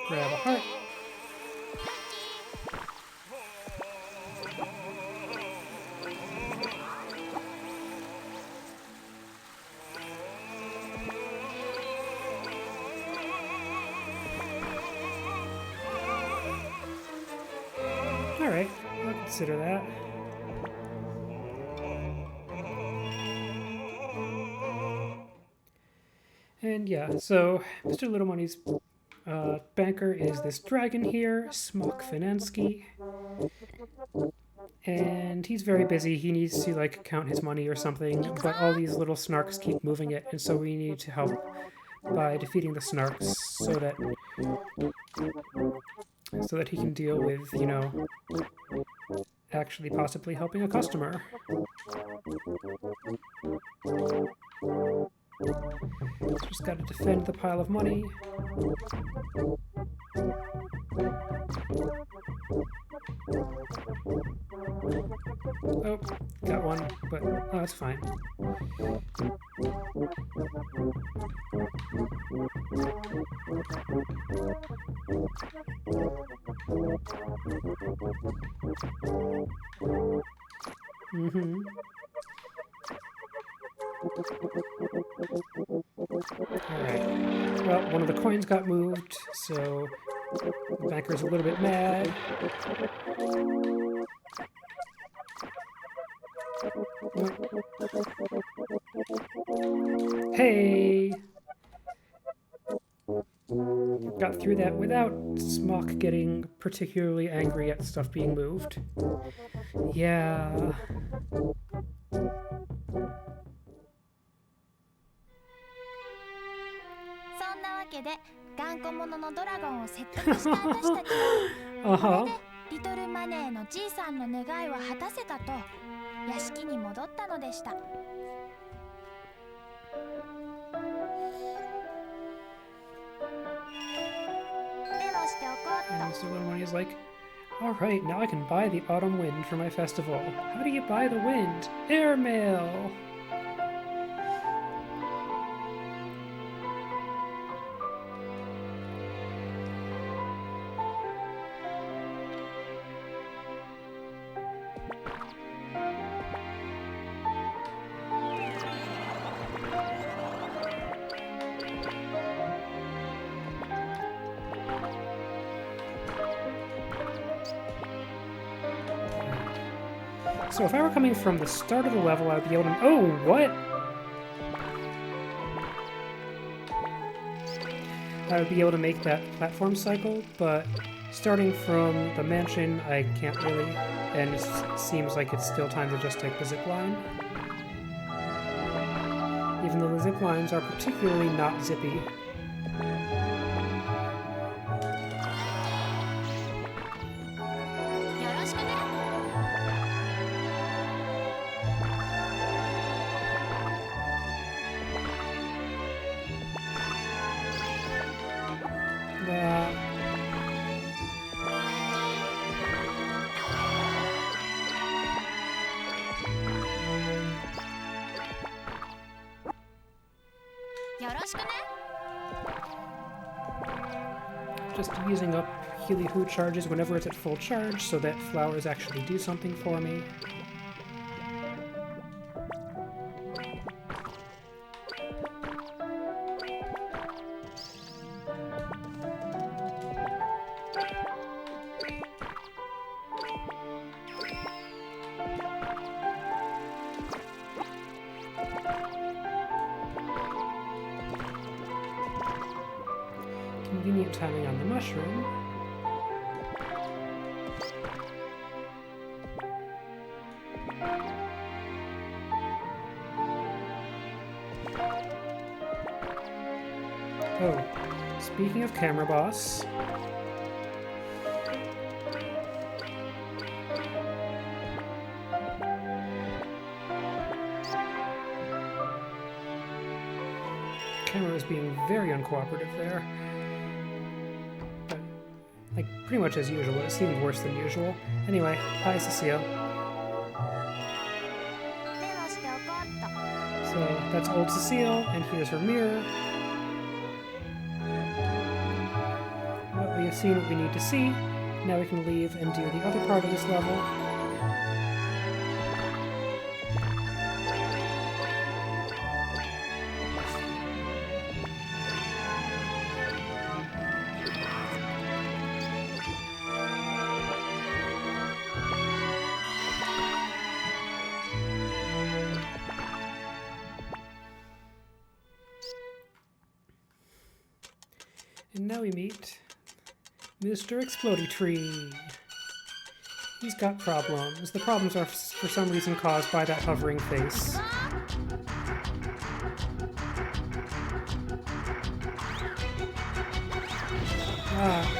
Grab a heart. Alright, I'll consider that. And yeah, so Mr. Little Money's banker is this dragon here, Smok Finansky. And he's very busy. He needs to like count his money or something, but all these little snarks keep moving it, and so we need to help by defeating the snarks so that he can deal with, you know, actually possibly helping a customer. Just gotta defend the pile of money. Oh, got one, but oh, that's fine. Mm-hmm. Alright. Well, one of the coins got moved, so the banker's a little bit mad. Hey! Got through that without Smok getting particularly angry at stuff being moved. Yeah. Uh-huh. リトルマネーのじいさんの願いは果たせたと屋敷に戻ったのでした。でもしておこうと。 And so Little Money is like, alright, now I can buy the autumn wind for my festival. How do you buy the wind? Airmail! So if I were coming from the start of the level, I would be able to... Oh, what? I would be able to make that platform cycle, but starting from the mansion, I can't really, and it seems like it's still time to just take the zip line. Even though the zip lines are particularly not zippy. Just using up Healy Hoo charges whenever it's at full charge so that flowers actually do something for me. Convenient timing on the mushroom. Oh, speaking of camera boss... Camera is being very uncooperative there. But, like, pretty much as usual. It seemed worse than usual. Anyway, hi, Cecile. So, that's old Cecile, and here's her mirror. Well, we have seen what we need to see. Now we can leave and do the other part of this level. And now we meet Mr. Explodey Tree. He's got problems. The problems are for some reason caused by that hovering face. Ah.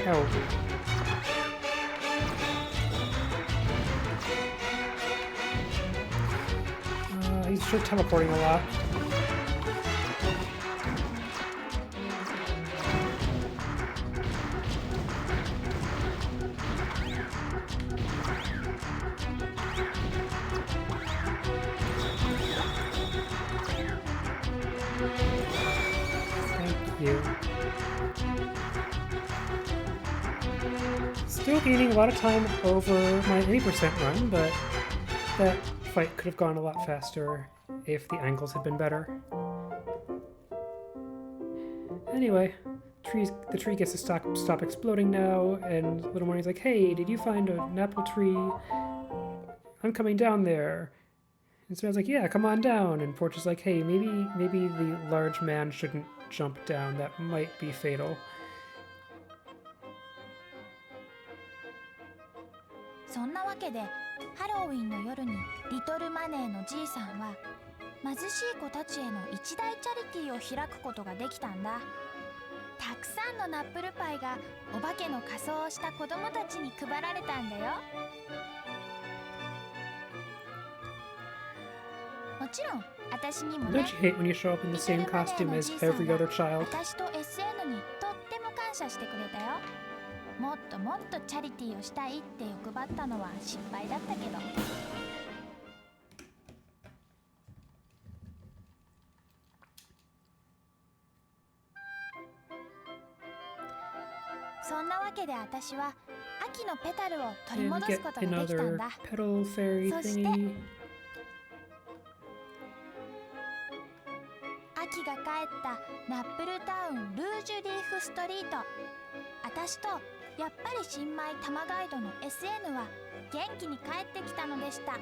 Oh. He's sure teleporting a lot. Thank you. Still gaining a lot of time over my 80% run, but that fight could have gone a lot faster if the angles had been better. Anyway, the tree gets to stop exploding now, and Little Marnie's like, "Hey, did you find an apple tree? I'm coming down there." And so I was like, "Yeah, come on down." And Porch is like, "Hey, maybe the large man shouldn't jump down. That might be fatal." そんなわけでハロウィンの夜にリトルマネーのじいさんは貧しい子たちへの一大チャリティーを開くことができたんだ。たくさんのナップルパイがお化けの仮装をした子供たちに配られたんだよ。もちろん私にもね。 Don't you hate when you show up in the same costume as every other child? 私と SN にとっても感謝してくれたよ。もっともっとチャリティーをしたいって欲張ったのは失敗だったけど。そんなわけで私は秋のペタルを取り And 戻す get ことができたん another だ。 petal fairy そして thingy. 秋が帰ったナップルタウンルージュリーフストリート。私とやっぱり新米玉ガイドの SN は元気に帰ってきたのでした。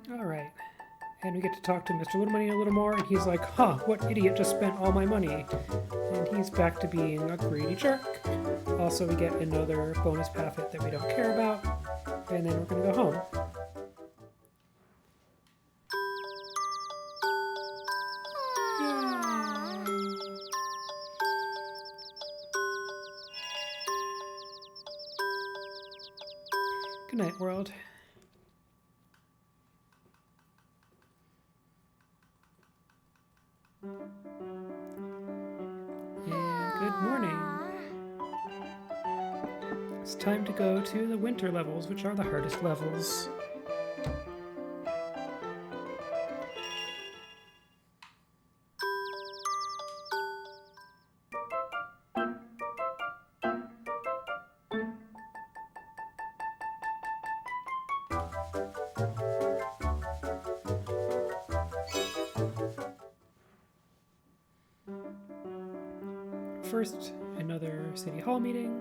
Alright. And we get to talk to Mr. Little Money a little more, and he's like, "Huh, what idiot just spent all my money?" And he's back to being a greedy jerk. Also, we get another bonus packet that we don't care about, and then we're gonna go home. Good night, world. And good morning. It's time to go to the winter levels, which are the hardest levels. first, another City Hall meeting.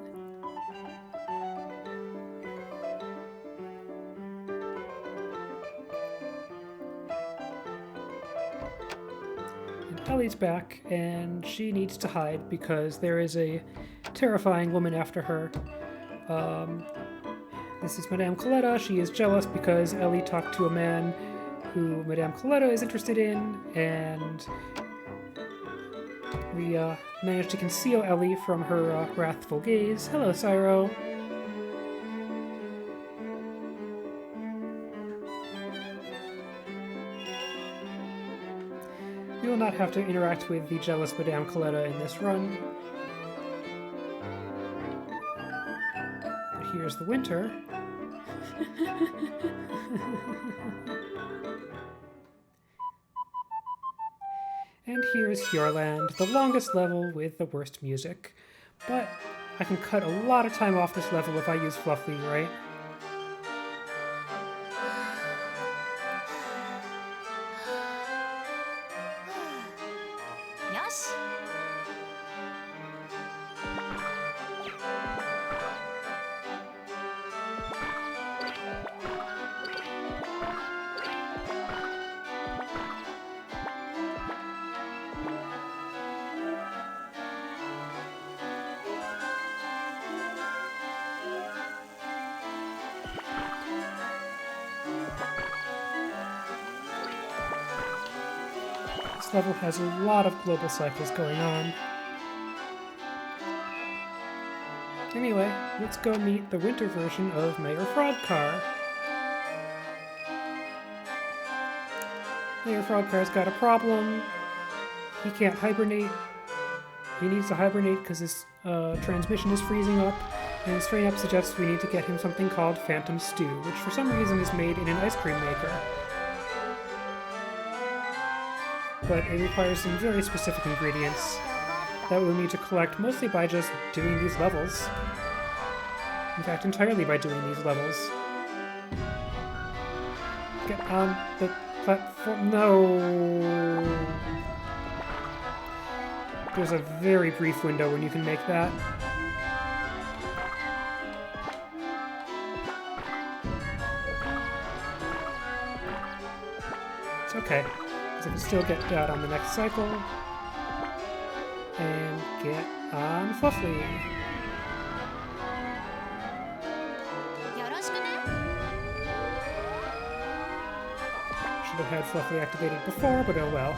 And Ellie's back, and she needs to hide because there is a terrifying woman after her. This is Madame Coletta. She is jealous because Ellie talked to a man who Madame Coletta is interested in, and we managed to conceal Ellie from her wrathful gaze. Hello, Cyro. You will not have to interact with the jealous Madame Coletta in this run. But here's the winter. And here's Fjordland, the longest level with the worst music. But I can cut a lot of time off this level if I use Fluffy, right? Yosh! This level has a lot of global cycles going on. Anyway, let's go meet the winter version of Mayor Frogcar. Mayor Frogcar's got a problem. He can't hibernate. He needs to hibernate because his transmission is freezing up, and his train up suggests we need to get him something called Phantom Stew, which for some reason is made in an ice cream maker. But it requires some very specific ingredients that we'll need to collect mostly by just doing these levels. In fact, entirely by doing these levels. Get on the platform. No! There's a very brief window when you can make that. It's okay. Because I can still get out on the next cycle. And get on Fluffy. Should have had Fluffy activated before, but oh well.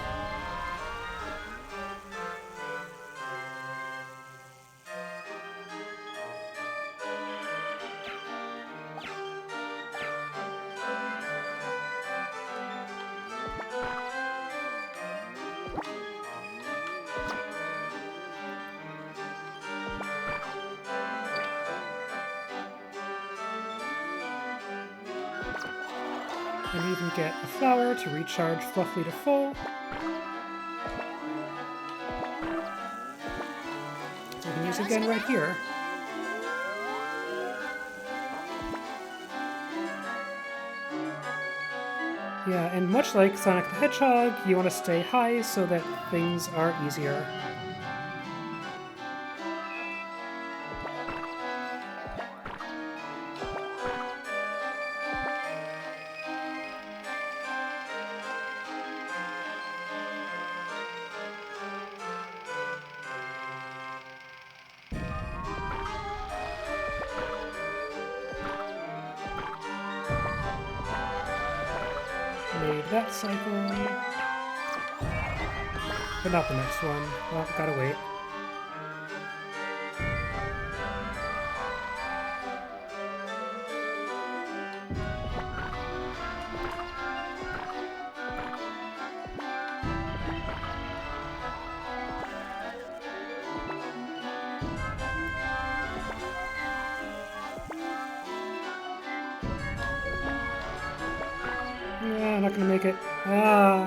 And we even get a flower to recharge Fluffy to full. So we can use it again right here. Yeah, and much like Sonic the Hedgehog, you want to stay high so that things are easier. Made that cycle. But not the next one. Well, gotta wait. Yeah, I'm not gonna make it. Ah.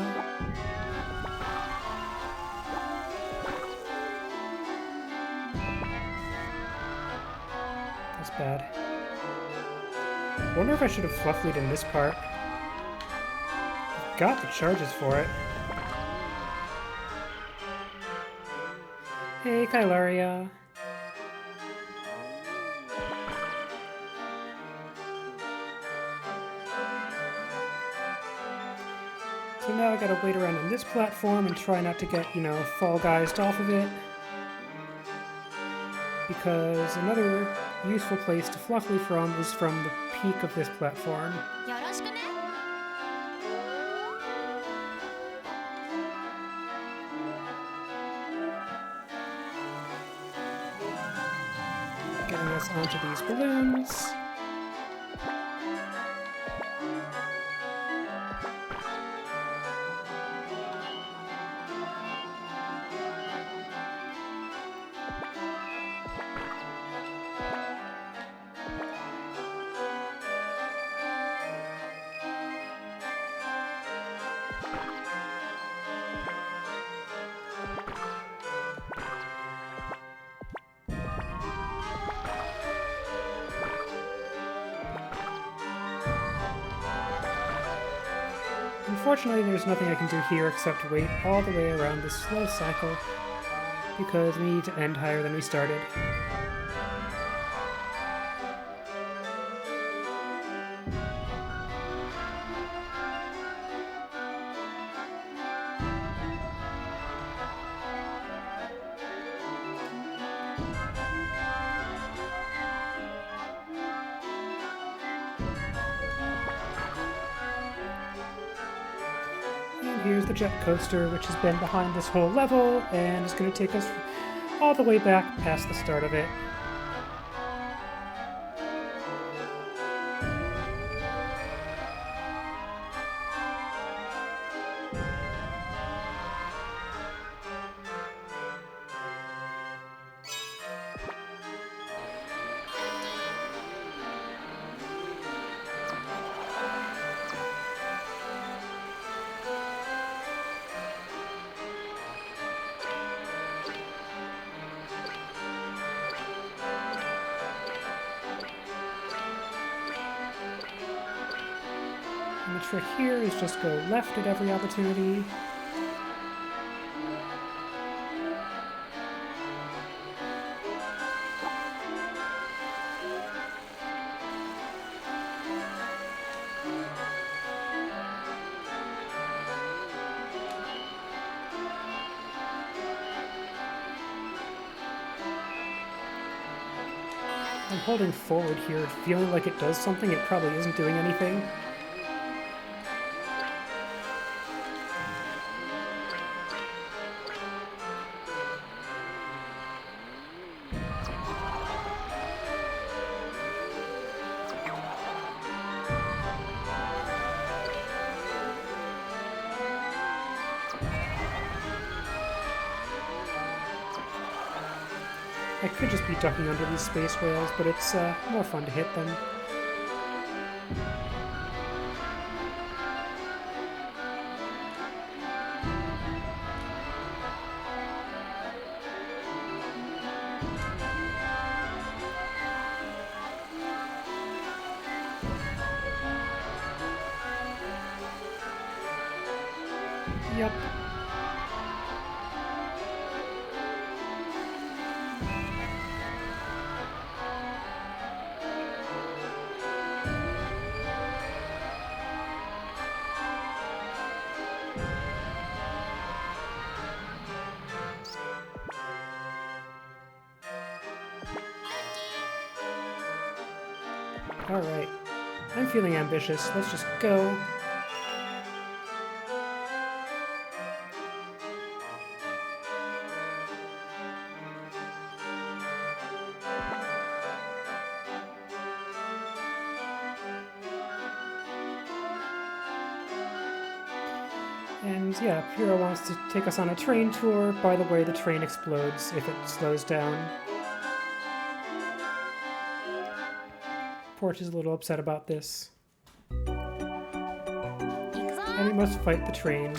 That's bad. I wonder if I should have Flufflied in this part. I've got the charges for it. Hey, Kylaria. So now I gotta wait around on this platform and try not to get, fall guysed off of it. Because another useful place to fluffly from is from the peak of this platform. Getting us onto these balloons. Unfortunately, there's nothing I can do here except wait all the way around this slow cycle, because we need to end higher than we started. Here's the jet coaster, which has been behind this whole level, and is going to take us all the way back past the start of it. And the trick here is just go left at every opportunity. I'm holding forward here, feeling like it does something it probably isn't doing anything. I could just be ducking under these space whales, but it's more fun to hit them. Yep. Alright. I'm feeling ambitious. Let's just go. And yeah, Pyrrha wants to take us on a train tour. By the way, the train explodes if it slows down. Porch is a little upset about this. And we must fight the train.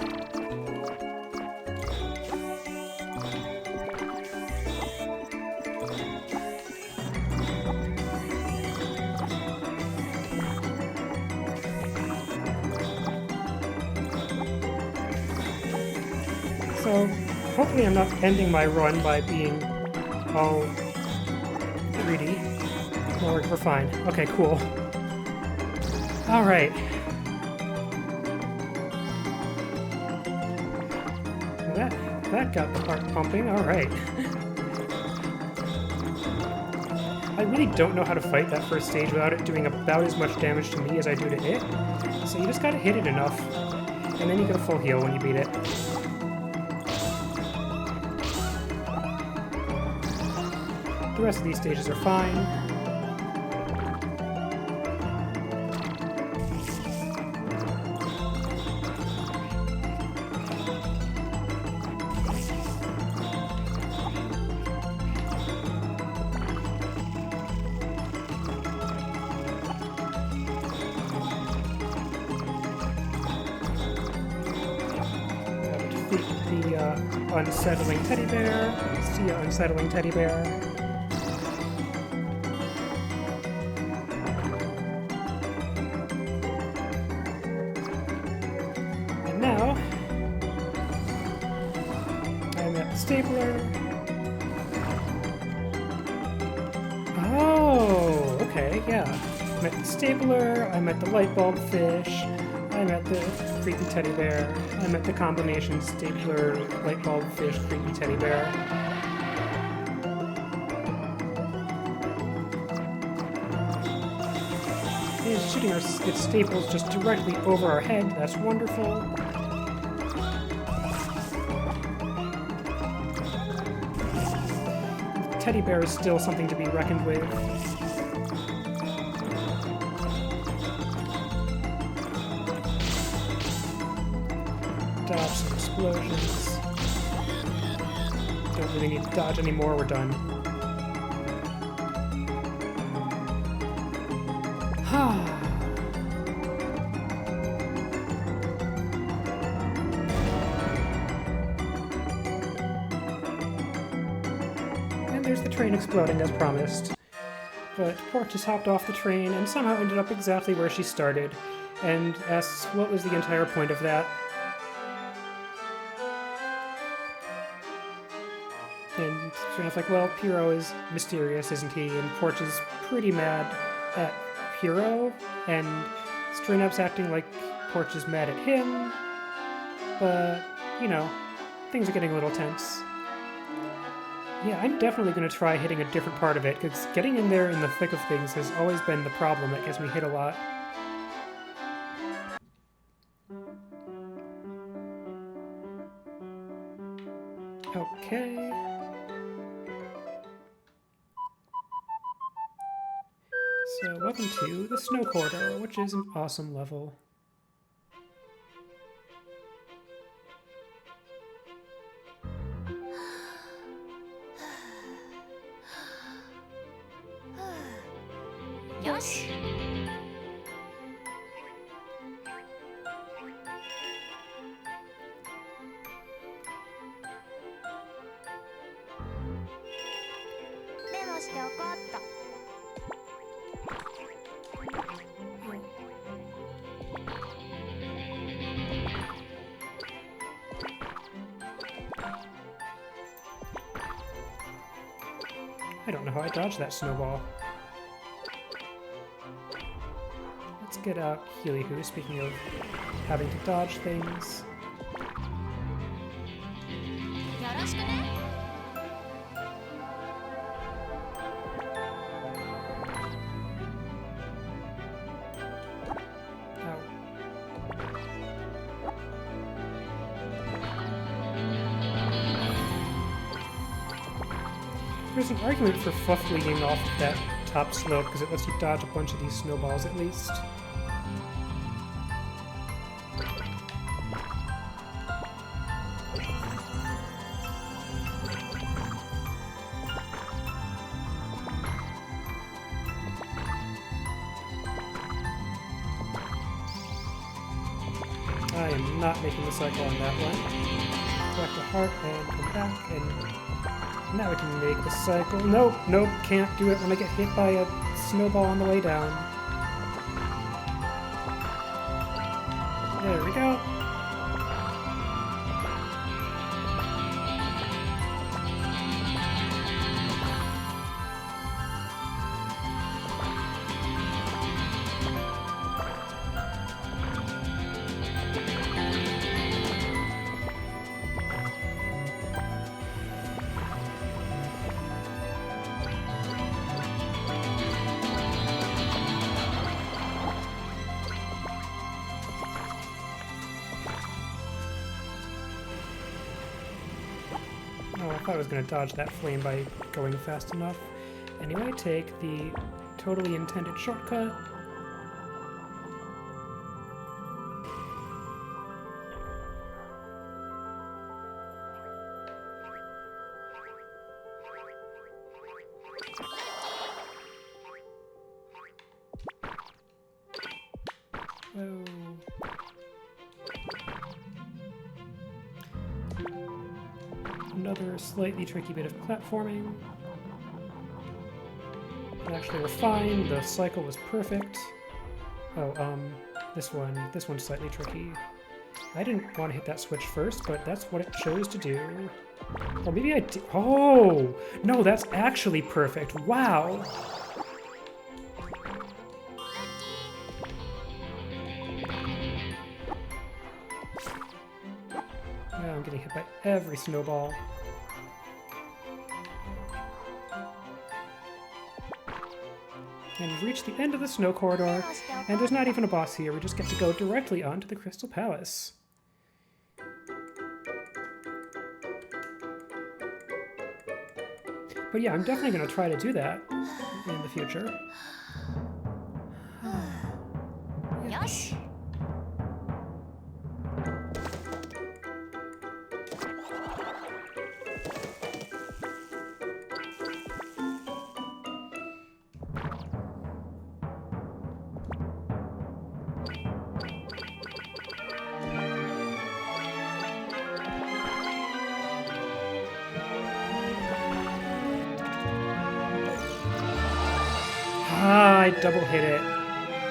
So, hopefully I'm not ending my run by being all greedy. No, we're fine. Okay, cool. Alright. That got the heart pumping. Alright. I really don't know how to fight that first stage without it doing about as much damage to me as I do to it. So you just gotta hit it enough, and then you get a full heal when you beat it. The rest of these stages are fine. The unsettling teddy bear. See ya, unsettling teddy bear. And now, I'm at the stapler. Oh, okay, yeah. I'm at the stapler, I'm at the light bulb fish, I'm at the creepy teddy bear, I'm at the combination stapler, light bulb fish, creepy teddy bear. It's shooting its staples just directly over our head, that's wonderful. The teddy bear is still something to be reckoned with. Dodge some explosions. Don't really need to dodge anymore, we're done. And there's the train exploding as promised. But Pork just hopped off the train and somehow ended up exactly where she started, and asks what was the entire point of that. And Strainup's like, well, Pyro is mysterious, isn't he? And Porch is pretty mad at Pyro, and Strainup's acting like Porch is mad at him, but, you know, things are getting a little tense. Yeah, I'm definitely going to try hitting a different part of it, because getting in there in the thick of things has always been the problem that gets me hit a lot. Okay. So, welcome to the Snow Corridor, which is an awesome level. Yosh. I don't know how I dodged that snowball. Let's get out Healy-Hoo, speaking of having to dodge things. There's an argument for Fluff leading off of that top slope, because it lets you dodge a bunch of these snowballs at least. I am not making the cycle on that one. Collect a heart and come back, and now we can make the cycle. Nope, nope, can't do it when I get hit by a snowball on the way down. There we go. thought I was going to dodge that flame by going fast enough. Anyway, take the totally intended shortcut. Whoa. Another slightly tricky bit of platforming. But actually we're fine, the cycle was perfect. Oh, this one's slightly tricky. I didn't want to hit that switch first, but that's what it chose to do. Or maybe I did. Oh! No, that's actually perfect. Wow! Now I'm getting hit by every snowball. And we've reached the end of the snow corridor, and there's not even a boss here. We just get to go directly onto the Crystal Palace. But yeah, I'm definitely going to try to do that in the future. Yosh. Ah, I double hit it.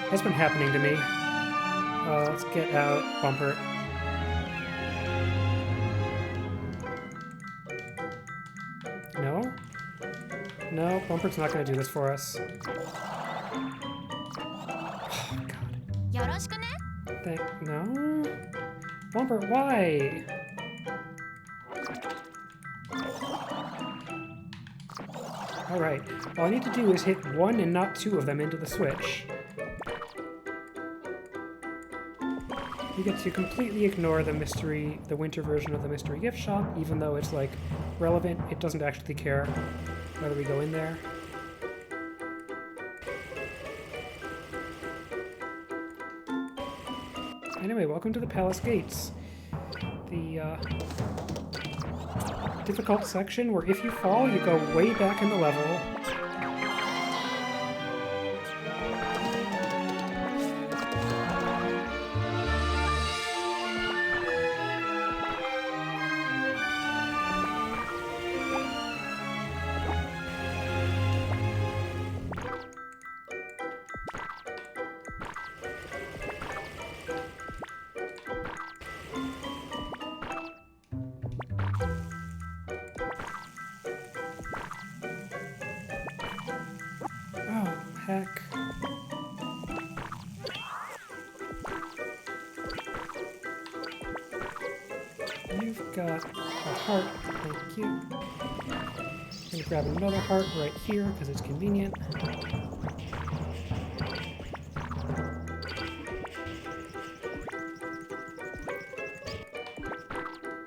That's been happening to me. Let's get out, Bumper. No? No, Bumper's not going to do this for us. Oh, God. No? Bumper, why? Alright, all I need to do is hit one and not two of them into the switch. You get to completely ignore the winter version of the mystery gift shop, even though it's, like, relevant. It doesn't actually care whether we go in there. Anyway, welcome to the Palace Gates. The, difficult section where if you fall, you go way back in the level. Heck. You've got a heart, thank you. I'm gonna grab another heart right here because it's convenient.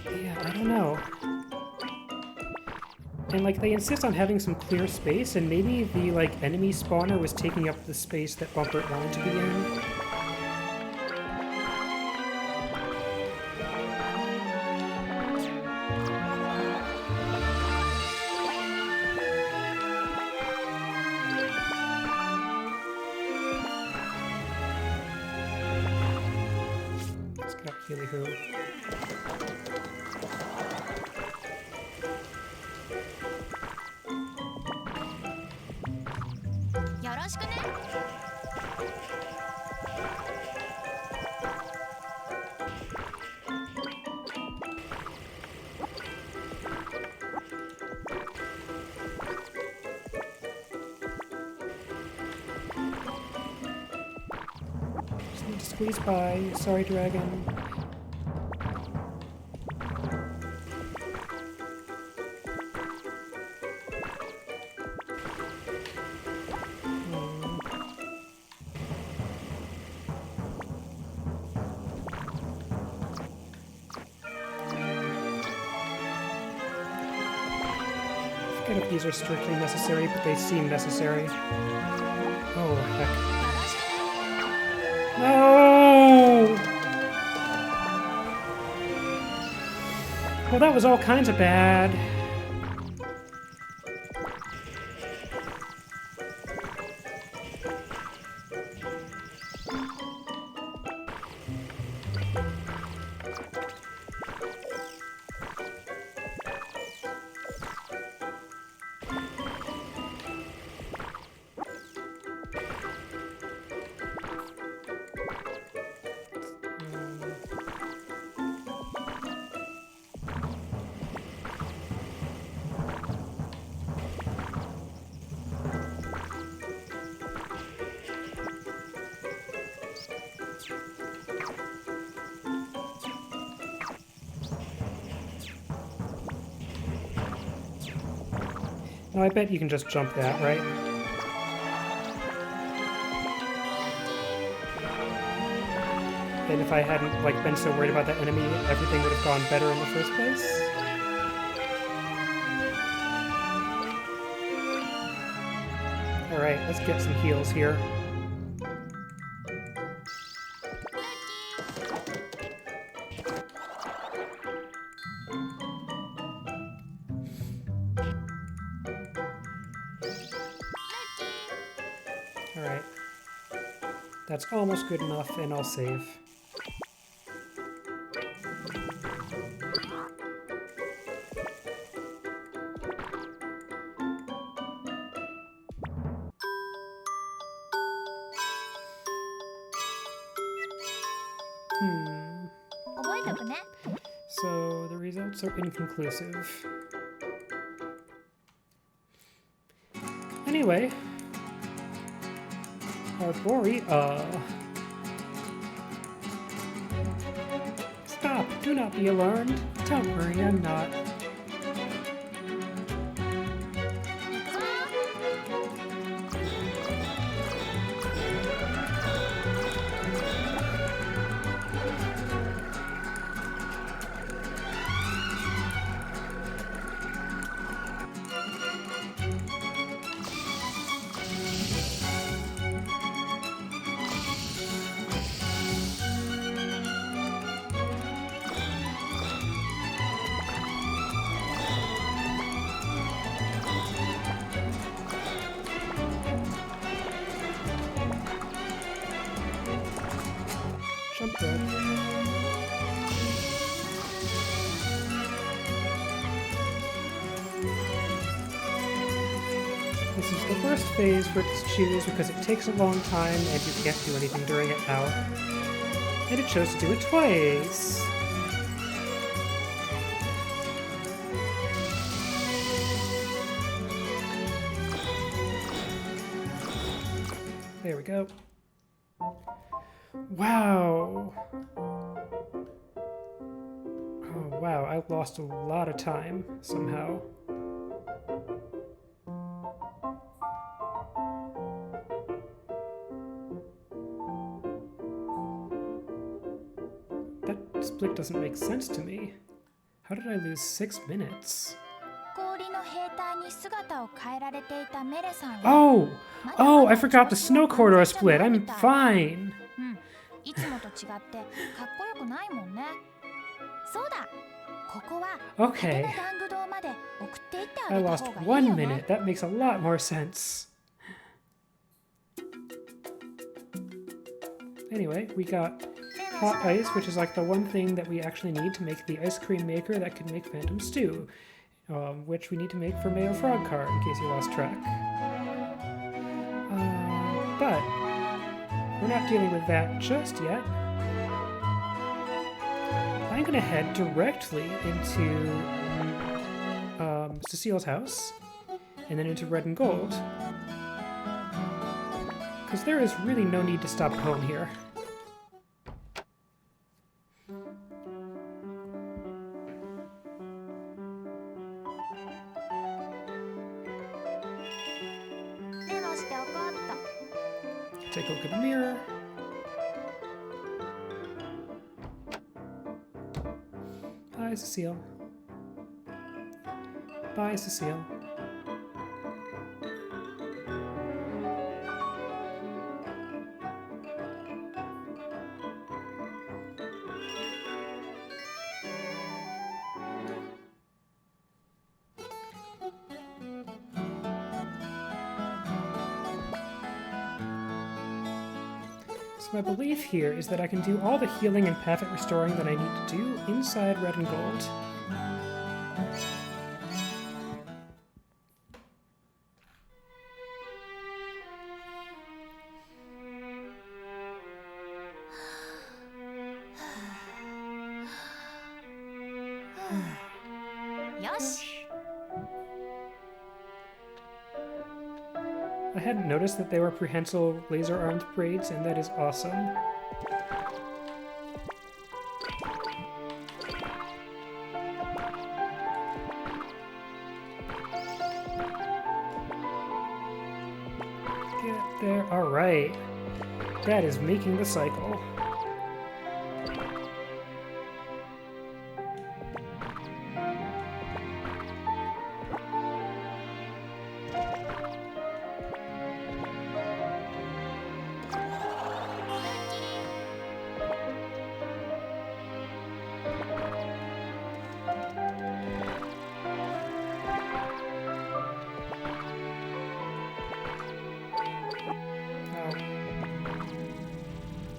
Yeah, I don't know. And, like, they insist on having some clear space, and maybe the, like, enemy spawner was taking up the space that Bumper wanted to be in. Let's get up Healy-Hoo. Just need to squeeze by. Sorry, dragon. like these are strictly necessary, but they seem necessary. Oh, heck. No! Well, that was all kinds of bad. No, I bet you can just jump that, right? And if I hadn't like been so worried about that enemy, everything would have gone better in the first place. Alright, let's get some heals here. Alright. That's almost good enough, and I'll save. So the results are inconclusive. Anyway, Stop! Do not be alarmed. Don't worry, I'm not. Jump rope. This is the worst phase for it to choose because it takes a long time and you can't do anything during it now. And it chose to do it twice. There we go. Wow. Oh, wow, I lost a lot of time, somehow. That split doesn't make sense to me. How did I lose 6 minutes? Oh! Oh, I forgot the snow corridor split. I'm fine. Okay. I lost 1 minute. That makes a lot more sense. Anyway, we got hot ice, which is like the one thing that we actually need to make the ice cream maker that can make Phantom Stew, which we need to make for Mayo Frog Car, in case you lost track. But we're not dealing with that just yet. I'm gonna head directly into Cecile's house, and then into Red and Gold. Because there is really no need to stop at home here. Take a look at the mirror. Bye, Cecile. Bye, Cecile. So my belief here is that I can do all the healing and path restoring that I need to do inside red and gold. I hadn't noticed that they were prehensile laser-armed braids, and that is awesome. Get there. Alright. That is making the cycle.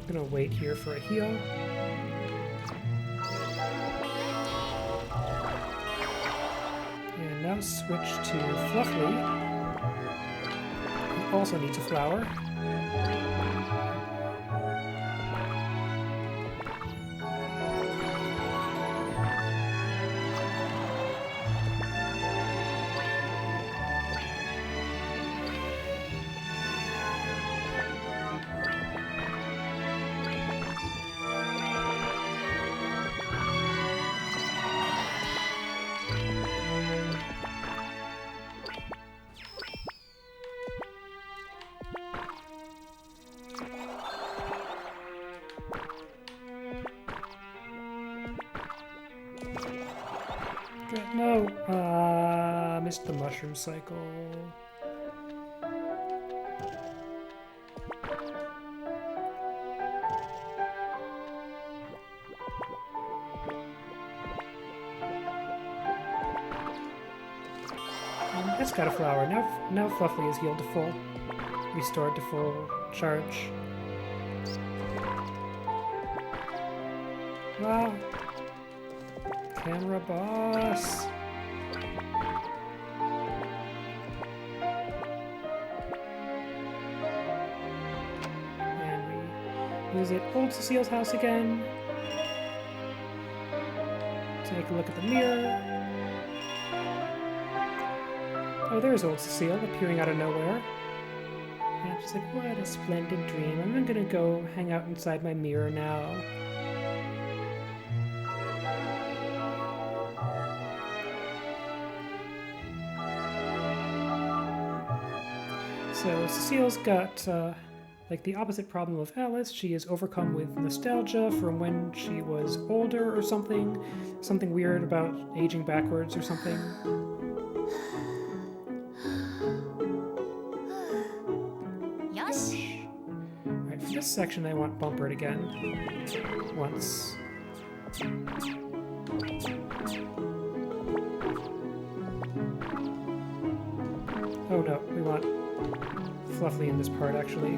I'm gonna wait here for a heal. And now switch to Fluffy. He also needs a flower. No! Missed the mushroom cycle. That's got a flower. Now Fluffy is healed to full. Restored to full charge. Wow. Camera boss. And we visit Old Cecile's house again. Take a look at the mirror. Oh, there's old Cecile appearing out of nowhere. And she's like, what a splendid dream. I'm gonna go hang out inside my mirror now. So Cecile's got like the opposite problem of Alice. She is overcome with nostalgia from when she was older or something. Something weird about aging backwards or something. Alright, for this section I want Bumper again. Once. Oh no, we want Fluffy in this part, actually.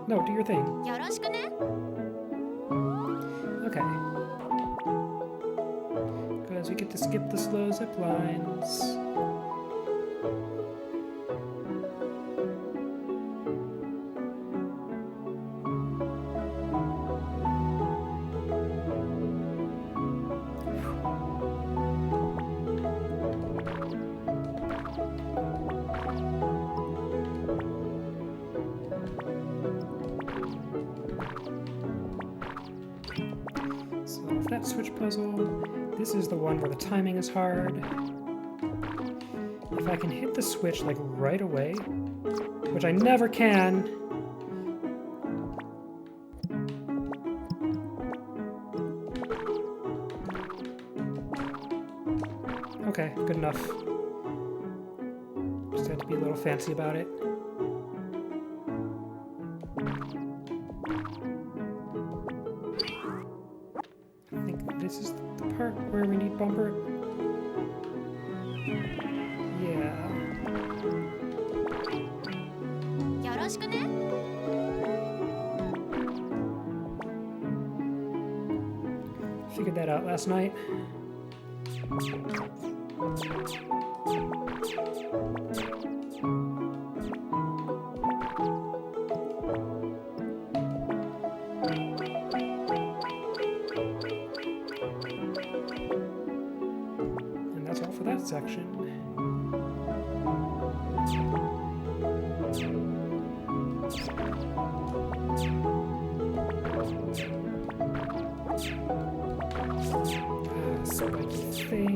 No, do your thing. Okay. Because we get to skip the slow zip lines. That switch puzzle. This is the one where the timing is hard. If I can hit the switch like right away, which I never can. Okay, good enough. Just had to be a little fancy about it. This is the part where we need Bumper. Yeah. Figured that out last night. And that's all for that section. Spiky thing.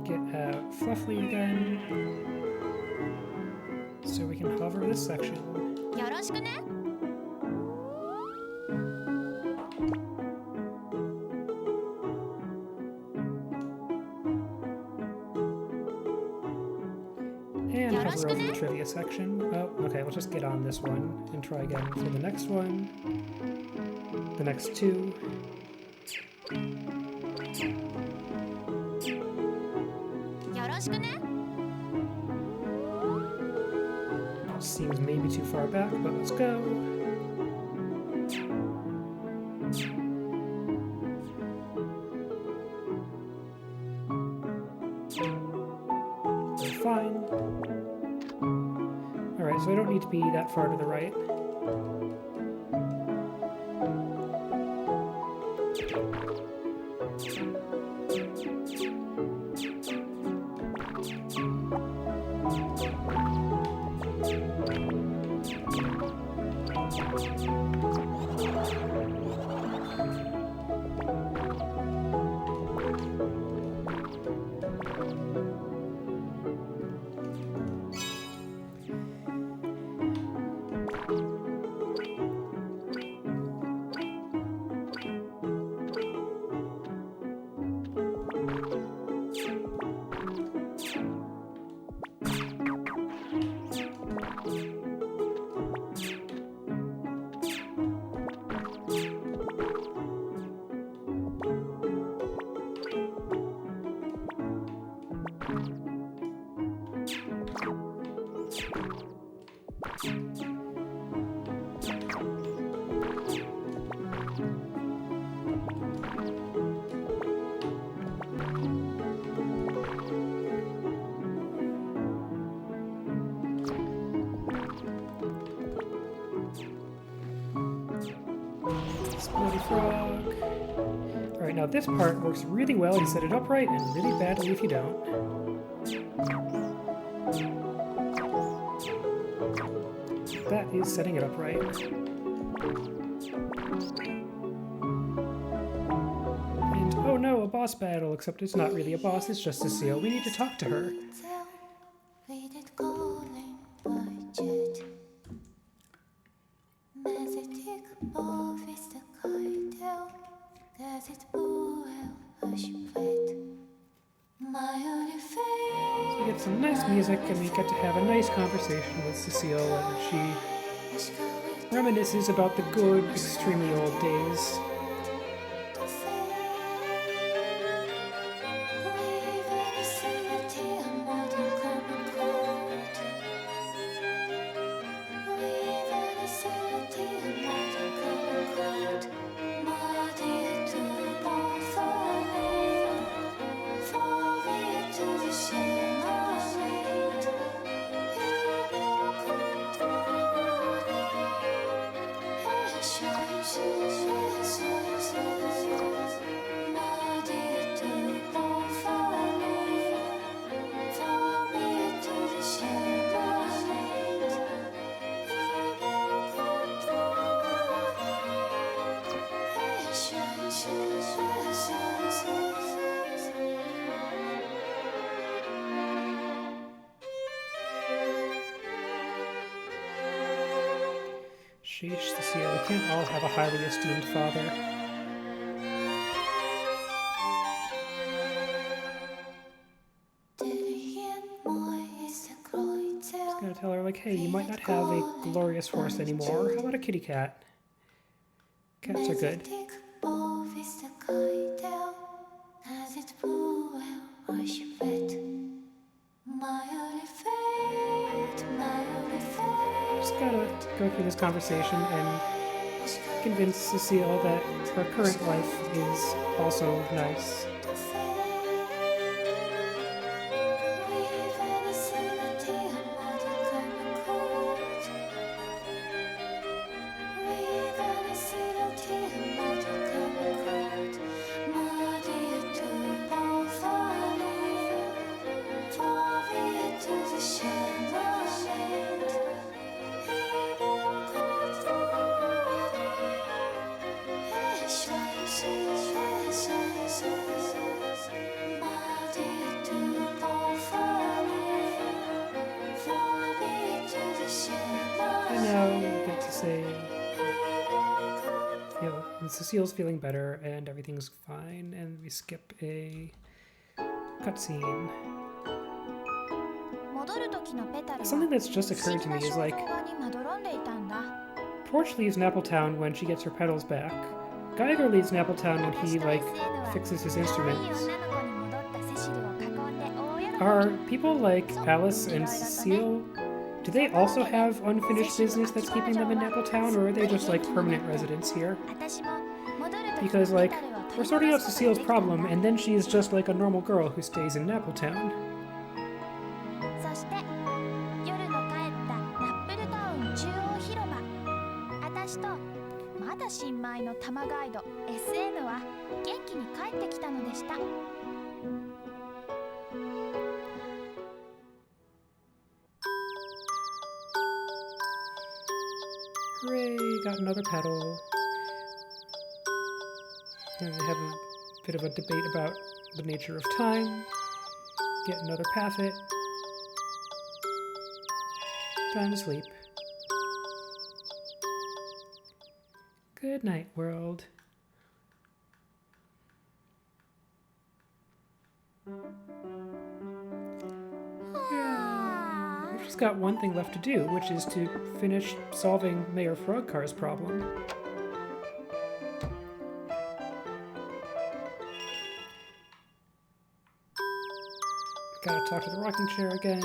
Get Fluffy again. So we can hover this section. And hover over the trivia section. Oh, okay, we'll just get on this one and try again for the next one. The next two. Seems maybe too far back, but let's go. We're fine. Alright, so I don't need to be that far to the right. Bloody frog. Alright, now this part works really well if you set it up right, and really badly if you don't. That is setting it up right. And oh no, a boss battle, except it's not really a boss, it's just a seal. We need to talk to her. So we get some nice music and we get to have a nice conversation with Cecile, and she reminisces about the good, extremely old days. Sheesh, Cecile, we can't all have a highly esteemed father. Just gotta tell her, like, hey, you might not have a glorious horse anymore. How about a kitty cat? Cats are good. Just gotta go through this conversation and convince Cecile that her current life is also nice. And Cecile's feeling better and everything's fine, and we skip a cutscene. Something that's just occurred to me is like, Torch leaves Napple Town when she gets her pedals back. Geiger leaves Napple Town when he fixes his instruments. Are people like Alice and Cecile, do they also have unfinished business that's keeping them in Napple Town, or are they just permanent residents here? Because we're sorting out Cecile's problem, and then she's just a normal girl who stays in Napple Town. Hooray, got another pedal. And we have a bit of a debate about the nature of time. Get another Paffet. Time to sleep. Good night, world. Yeah. We've just got one thing left to do, which is to finish solving Mayor Frogcar's problem. Gotta talk to the rocking chair again.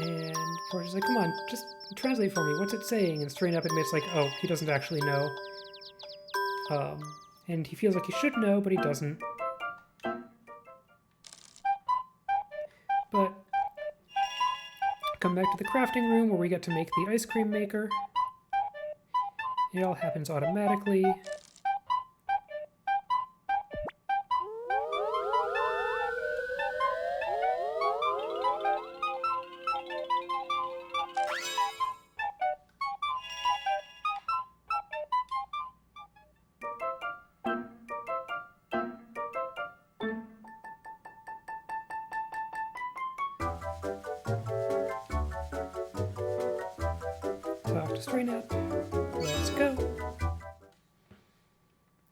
And Portia's like, come on, just translate for me. What's it saying? And Straight Up admits, oh, he doesn't actually know. And he feels like he should know, but he doesn't. But come back to the crafting room where we get to make the ice cream maker. It all happens automatically. Talk to Stray Nap. Let's go.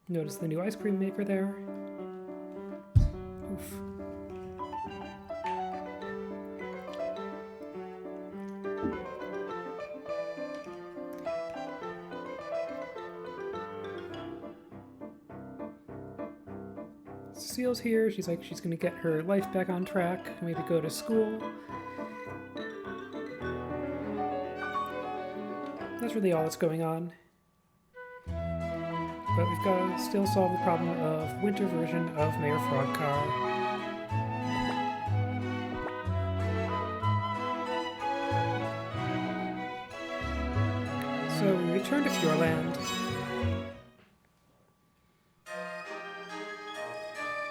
Notice the new ice cream maker there. Oof. Cecile's here. She's she's gonna get her life back on track, maybe go to school. That's really all that's going on. But we've got to still solve the problem of winter version of Mayor Frogcar. So we return to Fjordland.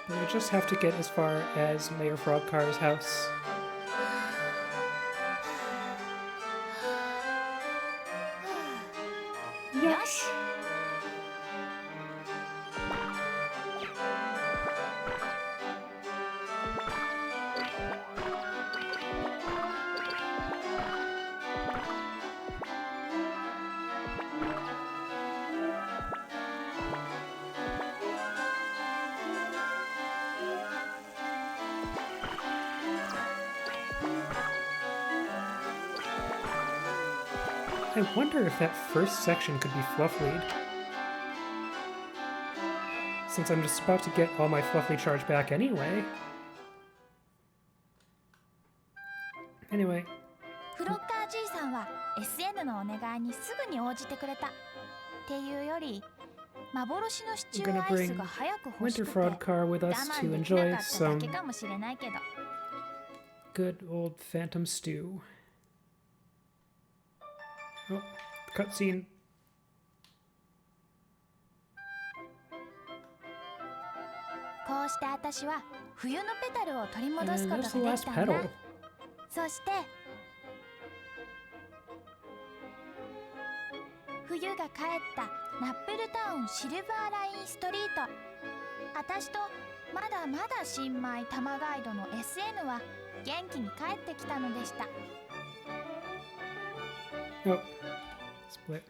We just have to get as far as Mayor Frogcar's house. Yes! I wonder if that first section could be Flufflead. Since I'm just about to get all my Flufflead charge back anyway. Anyway. フロッカーじいさんは SN のお願いにすぐに応じてくれた。っていうより、幻のシチューアイスが早く欲しくて、我慢できなかっただけかもしれないけど。Good old Phantom Stew. Oh, cutscene. こうして私は冬のペタルを取り戻すことができたんだ。そして冬が帰ったナップルタウンシルバーラインストリート。私とまだまだ新米玉ガイドの SN は元気に帰ってきたのでした。Oh, split.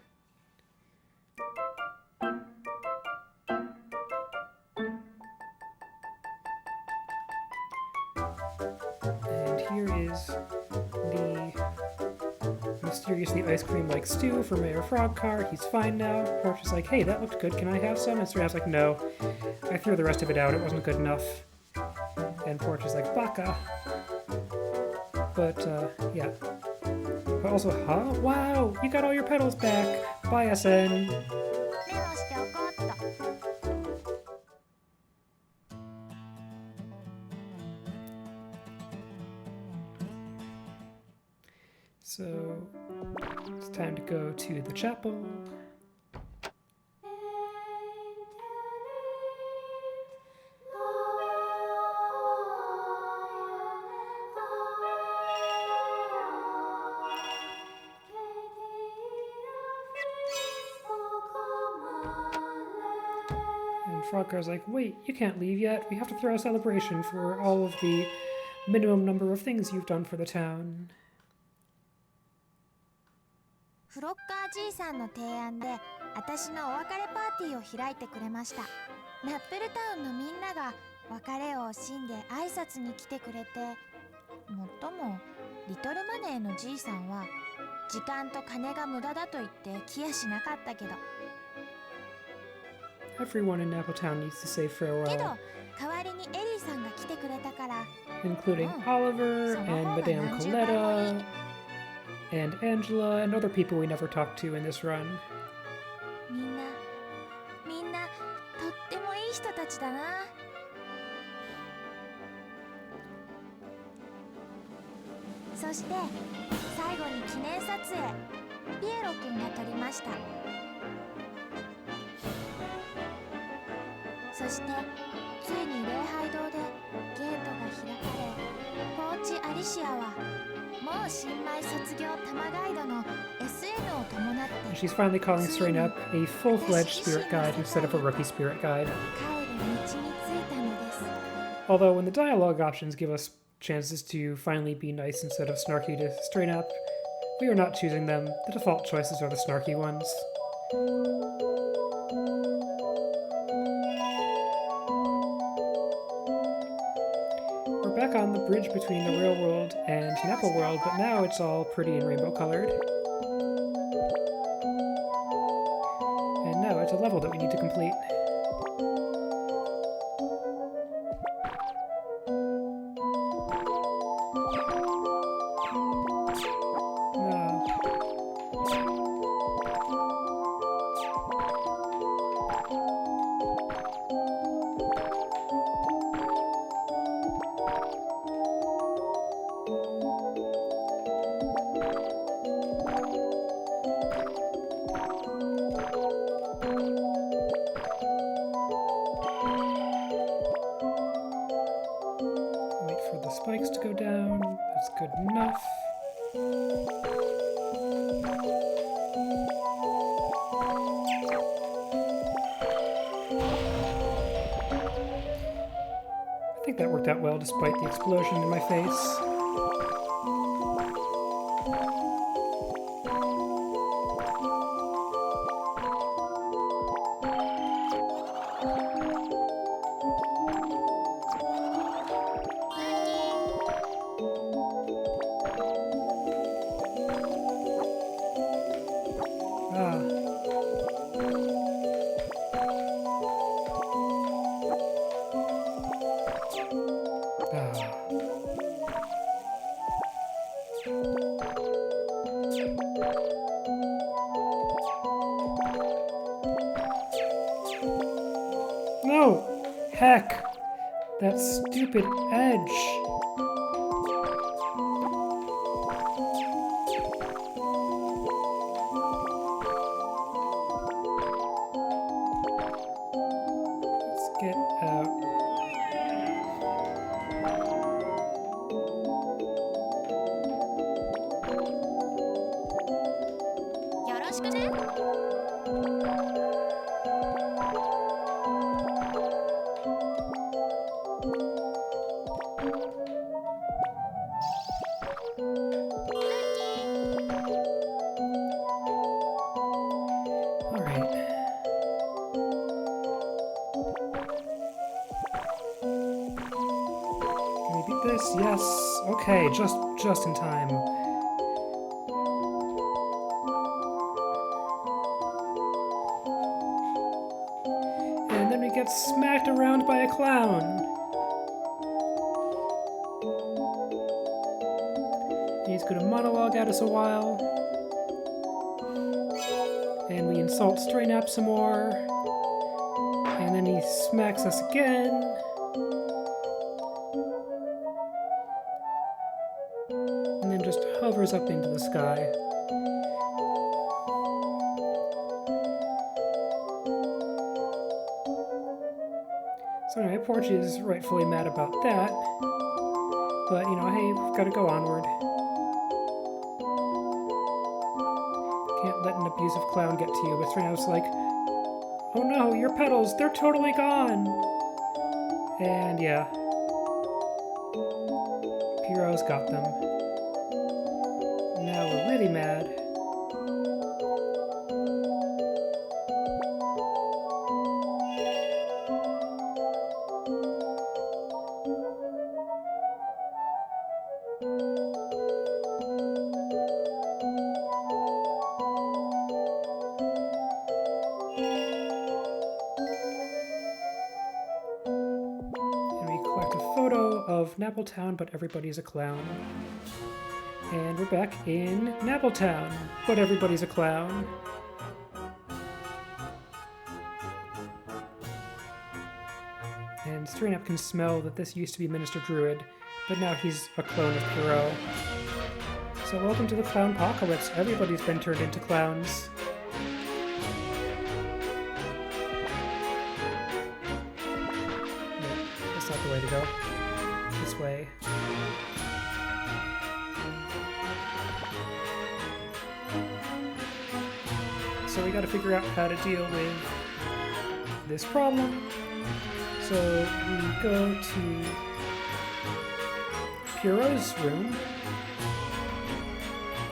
And here is the mysteriously ice cream-like stew for Mayor Frogcar. He's fine now. Porch is like, hey, that looked good. Can I have some? And Serena's like, no. I threw the rest of it out. It wasn't good enough. And Porch is like, baka. But, yeah. But also, huh? Wow! You got all your petals back! Bye, SN! So, it's time to go to the chapel. And Frogcar's like, wait, you can't leave yet. We have to throw a celebration for all of the minimum number of things you've done for the town. フロッカーじいさんの提案で私のお別れパーティーを開いてくれました。ナップルタウンのみんなが別れを惜しんで挨拶に来てくれて、もっともリトルマネーのじいさんは時間と金が無駄だと言って来やしなかったけど。Everyone in Napple Town needs to say farewell. けど代わりにエリーさんが来てくれたから。Including Oliver and Madame Coletta. And Angela, and other people we never talked to in this run. みんなとってもいい人たちだな。そして最後に記念撮影、ピエロ君が撮りました。そしてついに礼拝堂でゲートが開かれ、ポーチ・アリシアはもう新米卒業玉ガイドの SN を伴って She's finally calling Serena up a full-fledged spirit guide instead of a rookie spirit guide. 帰る道に着いたのです。 Although when the dialogue options give us chances to finally be nice instead of snarky to straight up, we are not choosing them. The default choices are the snarky ones. We're back on the bridge between the real world and Napple World, but now it's all pretty and rainbow colored. And now it's a level that we need to complete. Spikes to go down. That's good enough. I think that worked out well despite the explosion in my face. No! Heck! That stupid edge! Let's get out. Alright. Can we beat this? Yes! Okay, just in time. And then we get smacked around by a clown. He's gonna monologue at us a while. And we insult Strain Up some more. And then he smacks us again. And then just hovers up into the sky. So anyway, Porch is rightfully mad about that. But, you know, hey, we've got to go onward. Can't let an abusive clown get to you. But Strain Up's like, oh no, your petals, they're totally gone! And yeah. Pierrot's got them. Now we're really mad. Of Napple Town, but everybody's a clown. And we're back in Napple Town, but everybody's a clown. And Strain Up can smell that this used to be Minister Druid, but now he's a clone of Pierrot. So welcome to the Clown Apocalypse. Everybody's been turned into clowns. No, that's not the way to go. This way. So we gotta figure out how to deal with this problem. So we go to Pierrot's room,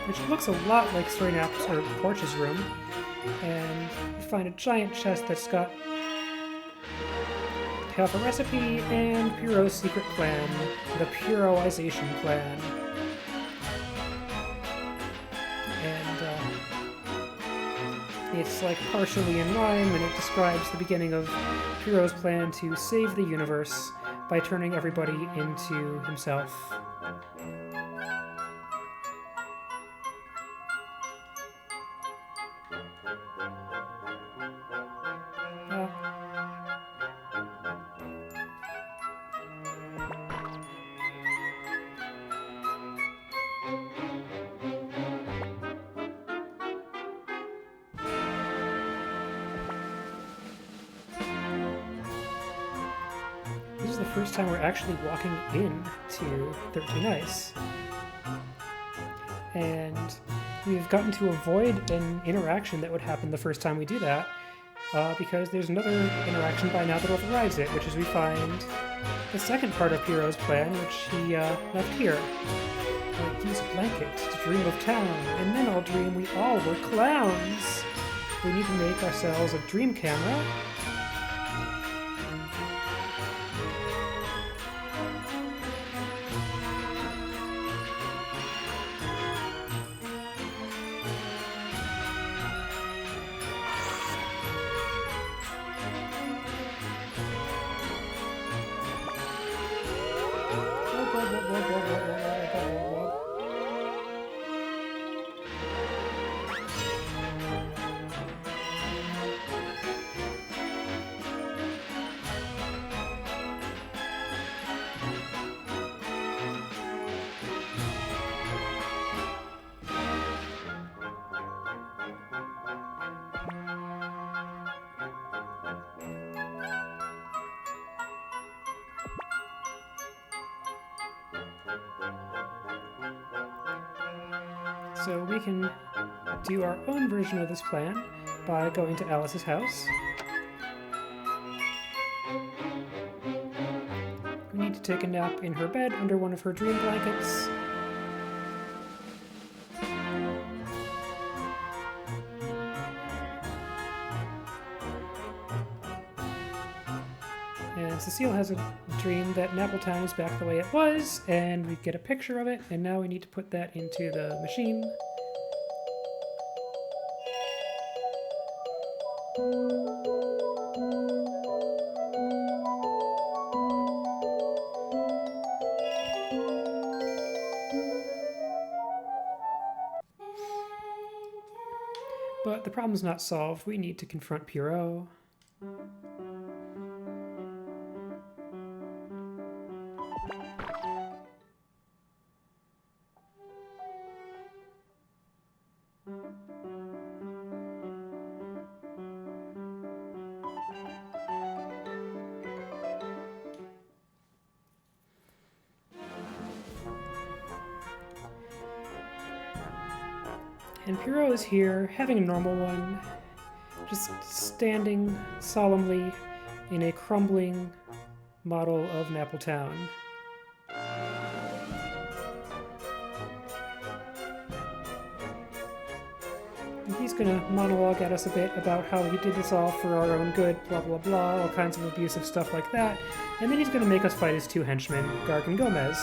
which looks a lot like Strain Up's or Porch's room, and we find a giant chest that's got half a recipe and Pierrot's secret plan, the Pierrotization plan. And it's like partially in rhyme, and it describes the beginning of Pierrot's plan to save the universe by turning everybody into himself. This is the first time we're actually walking into 13 Ice. And we've gotten to avoid an interaction that would happen the first time we do that, because there's another interaction by now that overrides it, which is we find the second part of Pierrot's plan, which he left here. I'll use a blanket to dream of town, and then I'll dream we all were clowns. We need to make ourselves a dream camera. So we can do our own version of this plan by going to Alice's house. We need to take a nap in her bed under one of her dream blankets. And Cecile has a dream that Napple Town is back the way it was, and we get a picture of it, and now we need to put that into the machine. But the problem's not solved. We need to confront Pierrot. And Pierrot is here, having a normal one, just standing solemnly in a crumbling model of Napple Town. And he's gonna monologue at us a bit about how he did this all for our own good, blah blah blah, all kinds of abusive stuff like that, and then he's gonna make us fight his two henchmen, Garg and Gomez.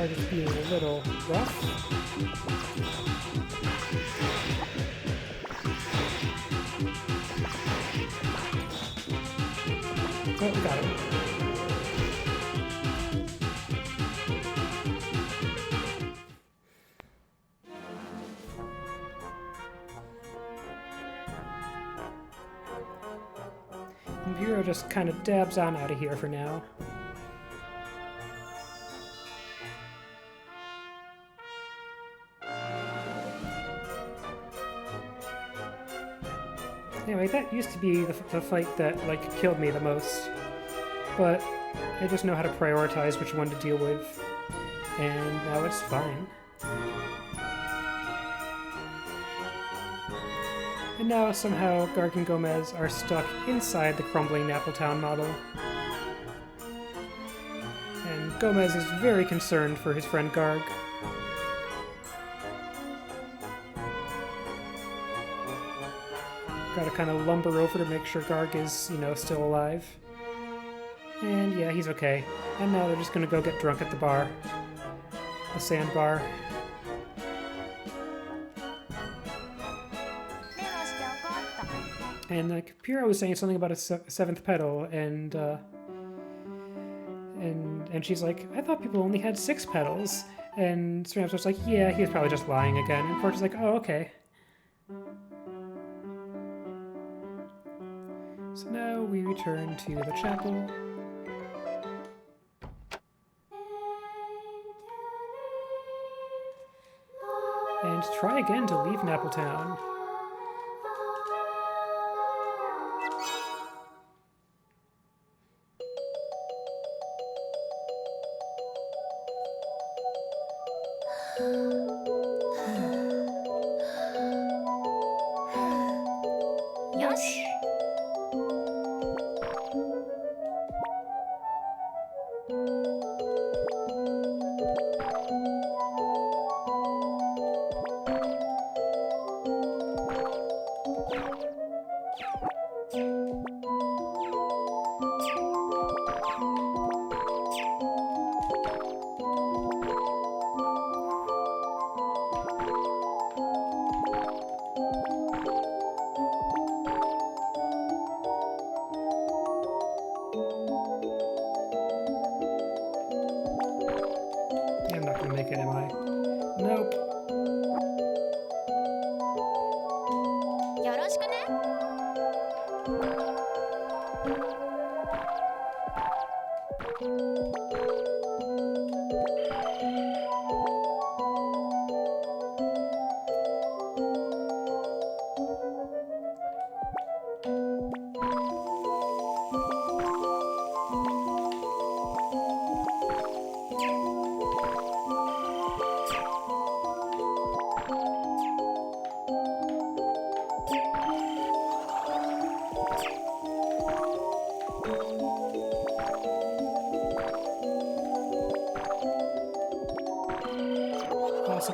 Just being a little rough. Oh, we got him. And Pierrot just kind of dabs on out of here for now. Anyway, that used to be the fight that, like, killed me the most. But I just know how to prioritize which one to deal with. And now it's fine. And now, somehow, Garg and Gomez are stuck inside the crumbling Napple Town model. And Gomez is very concerned for his friend Garg. Gotta kind of lumber over to make sure Garg is, still alive. And yeah, he's okay. And now they're just gonna go get drunk at the bar. The sand bar. And Pierrot was saying something about a seventh pedal, and she's like, I thought people only had 6 pedals. And Stramps was like, yeah, he was probably just lying again. And Porch is like, oh, okay. So now we return to the chapel. And try again to leave Napple Town. Yosh!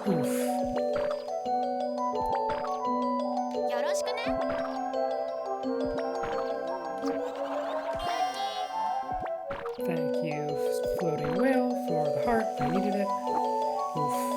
Oof. Thank you, floating whale, for the heart. I needed it. Oof.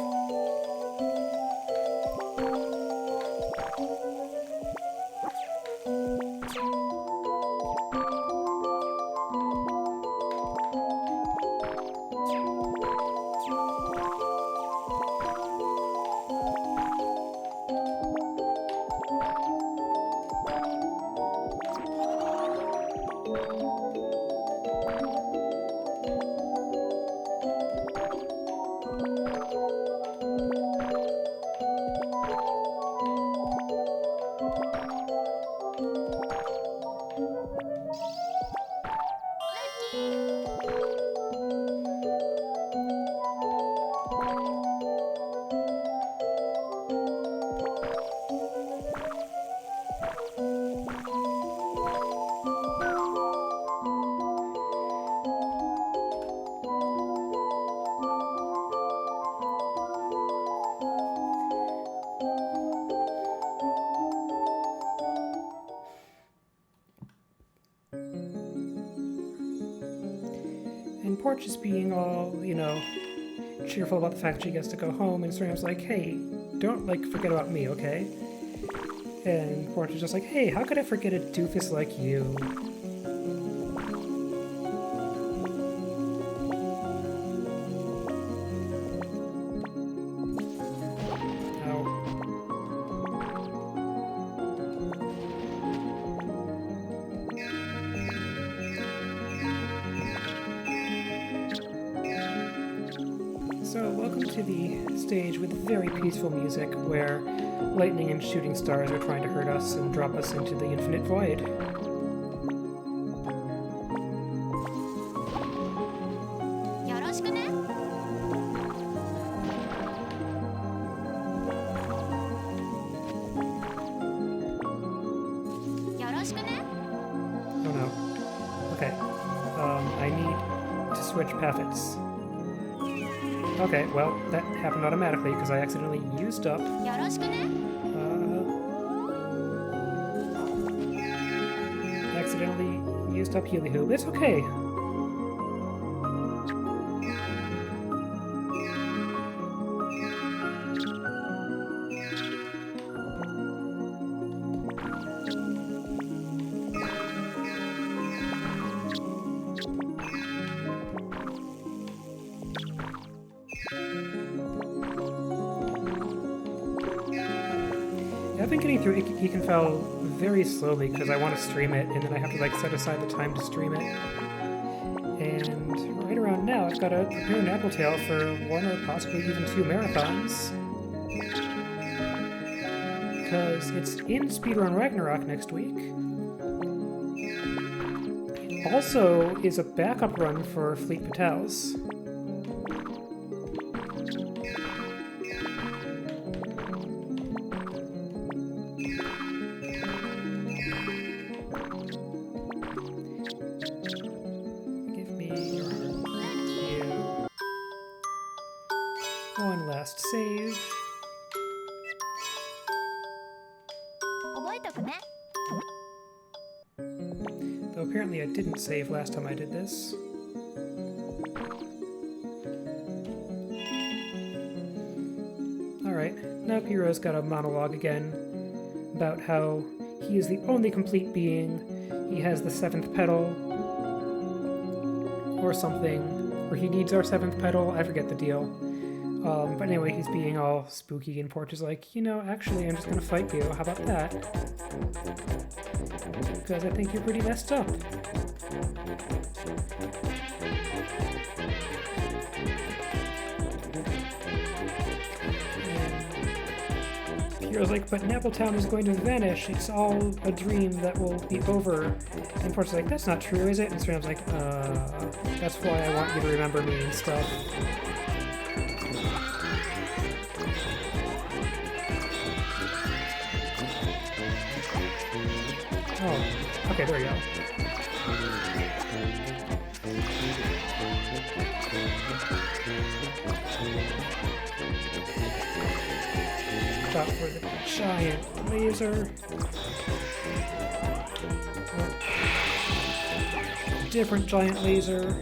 And Porch is being all, you know, cheerful about the fact she gets to go home, and Serena's like, hey, don't, like, forget about me, okay? And Porch is just like, hey, how could I forget a doofus like you? So, welcome to the stage with very peaceful music where lightning and shooting stars are trying to hurt us and drop us into the infinite void. Oh no. Okay. I need to switch paths. Okay, well, that happened automatically because I accidentally used up... accidentally used up Healy Hoob. It's okay. I've been getting through Ikenfell very slowly because I want to stream it, and then I have to like set aside the time to stream it. And right around now, I've got to prepare Napple Tale for one or possibly even two marathons. Because it's in Speedrun Ragnarok next week. Also is a backup run for Fleet Patel's. One last save. Though apparently I didn't save last time I did this. Alright, now Piro's got a monologue again about how he is the only complete being, he has the 7th petal, or something, or he needs our 7th petal, I forget the deal. But anyway, he's being all spooky, and Porch is like, you know, actually, I'm just gonna fight you. How about that? Because I think you're pretty messed up. Hero's like, but Nappletown is going to vanish. It's all a dream that will be over. And Porch is like, that's not true, is it? And Serena's like, that's why I want you to remember me and stuff. Oh, okay, there we go. Stop for the giant laser. Different giant laser.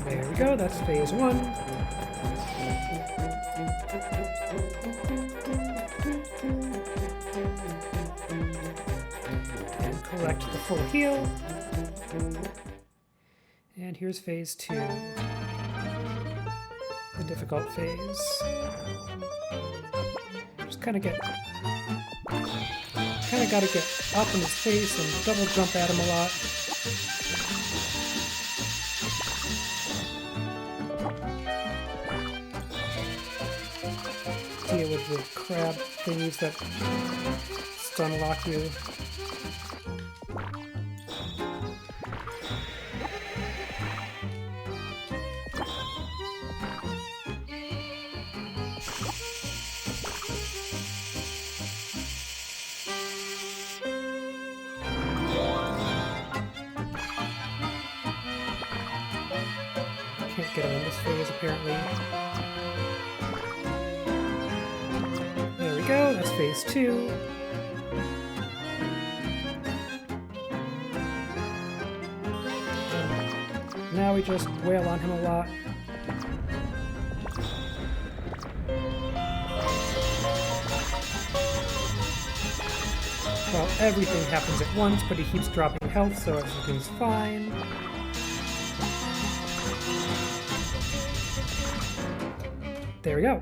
There we go, that's phase 1. And collect the full heal. And here's phase 2. The difficult phase. Just kind of gotta get up in his face and double jump at him a lot. Deal with the crab thingies that stun lock you. Can't get him in this phase, apparently. There we go, that's phase 2. Now we just wail on him a lot. Well, everything happens at once, but he keeps dropping health, so everything's fine. There we go.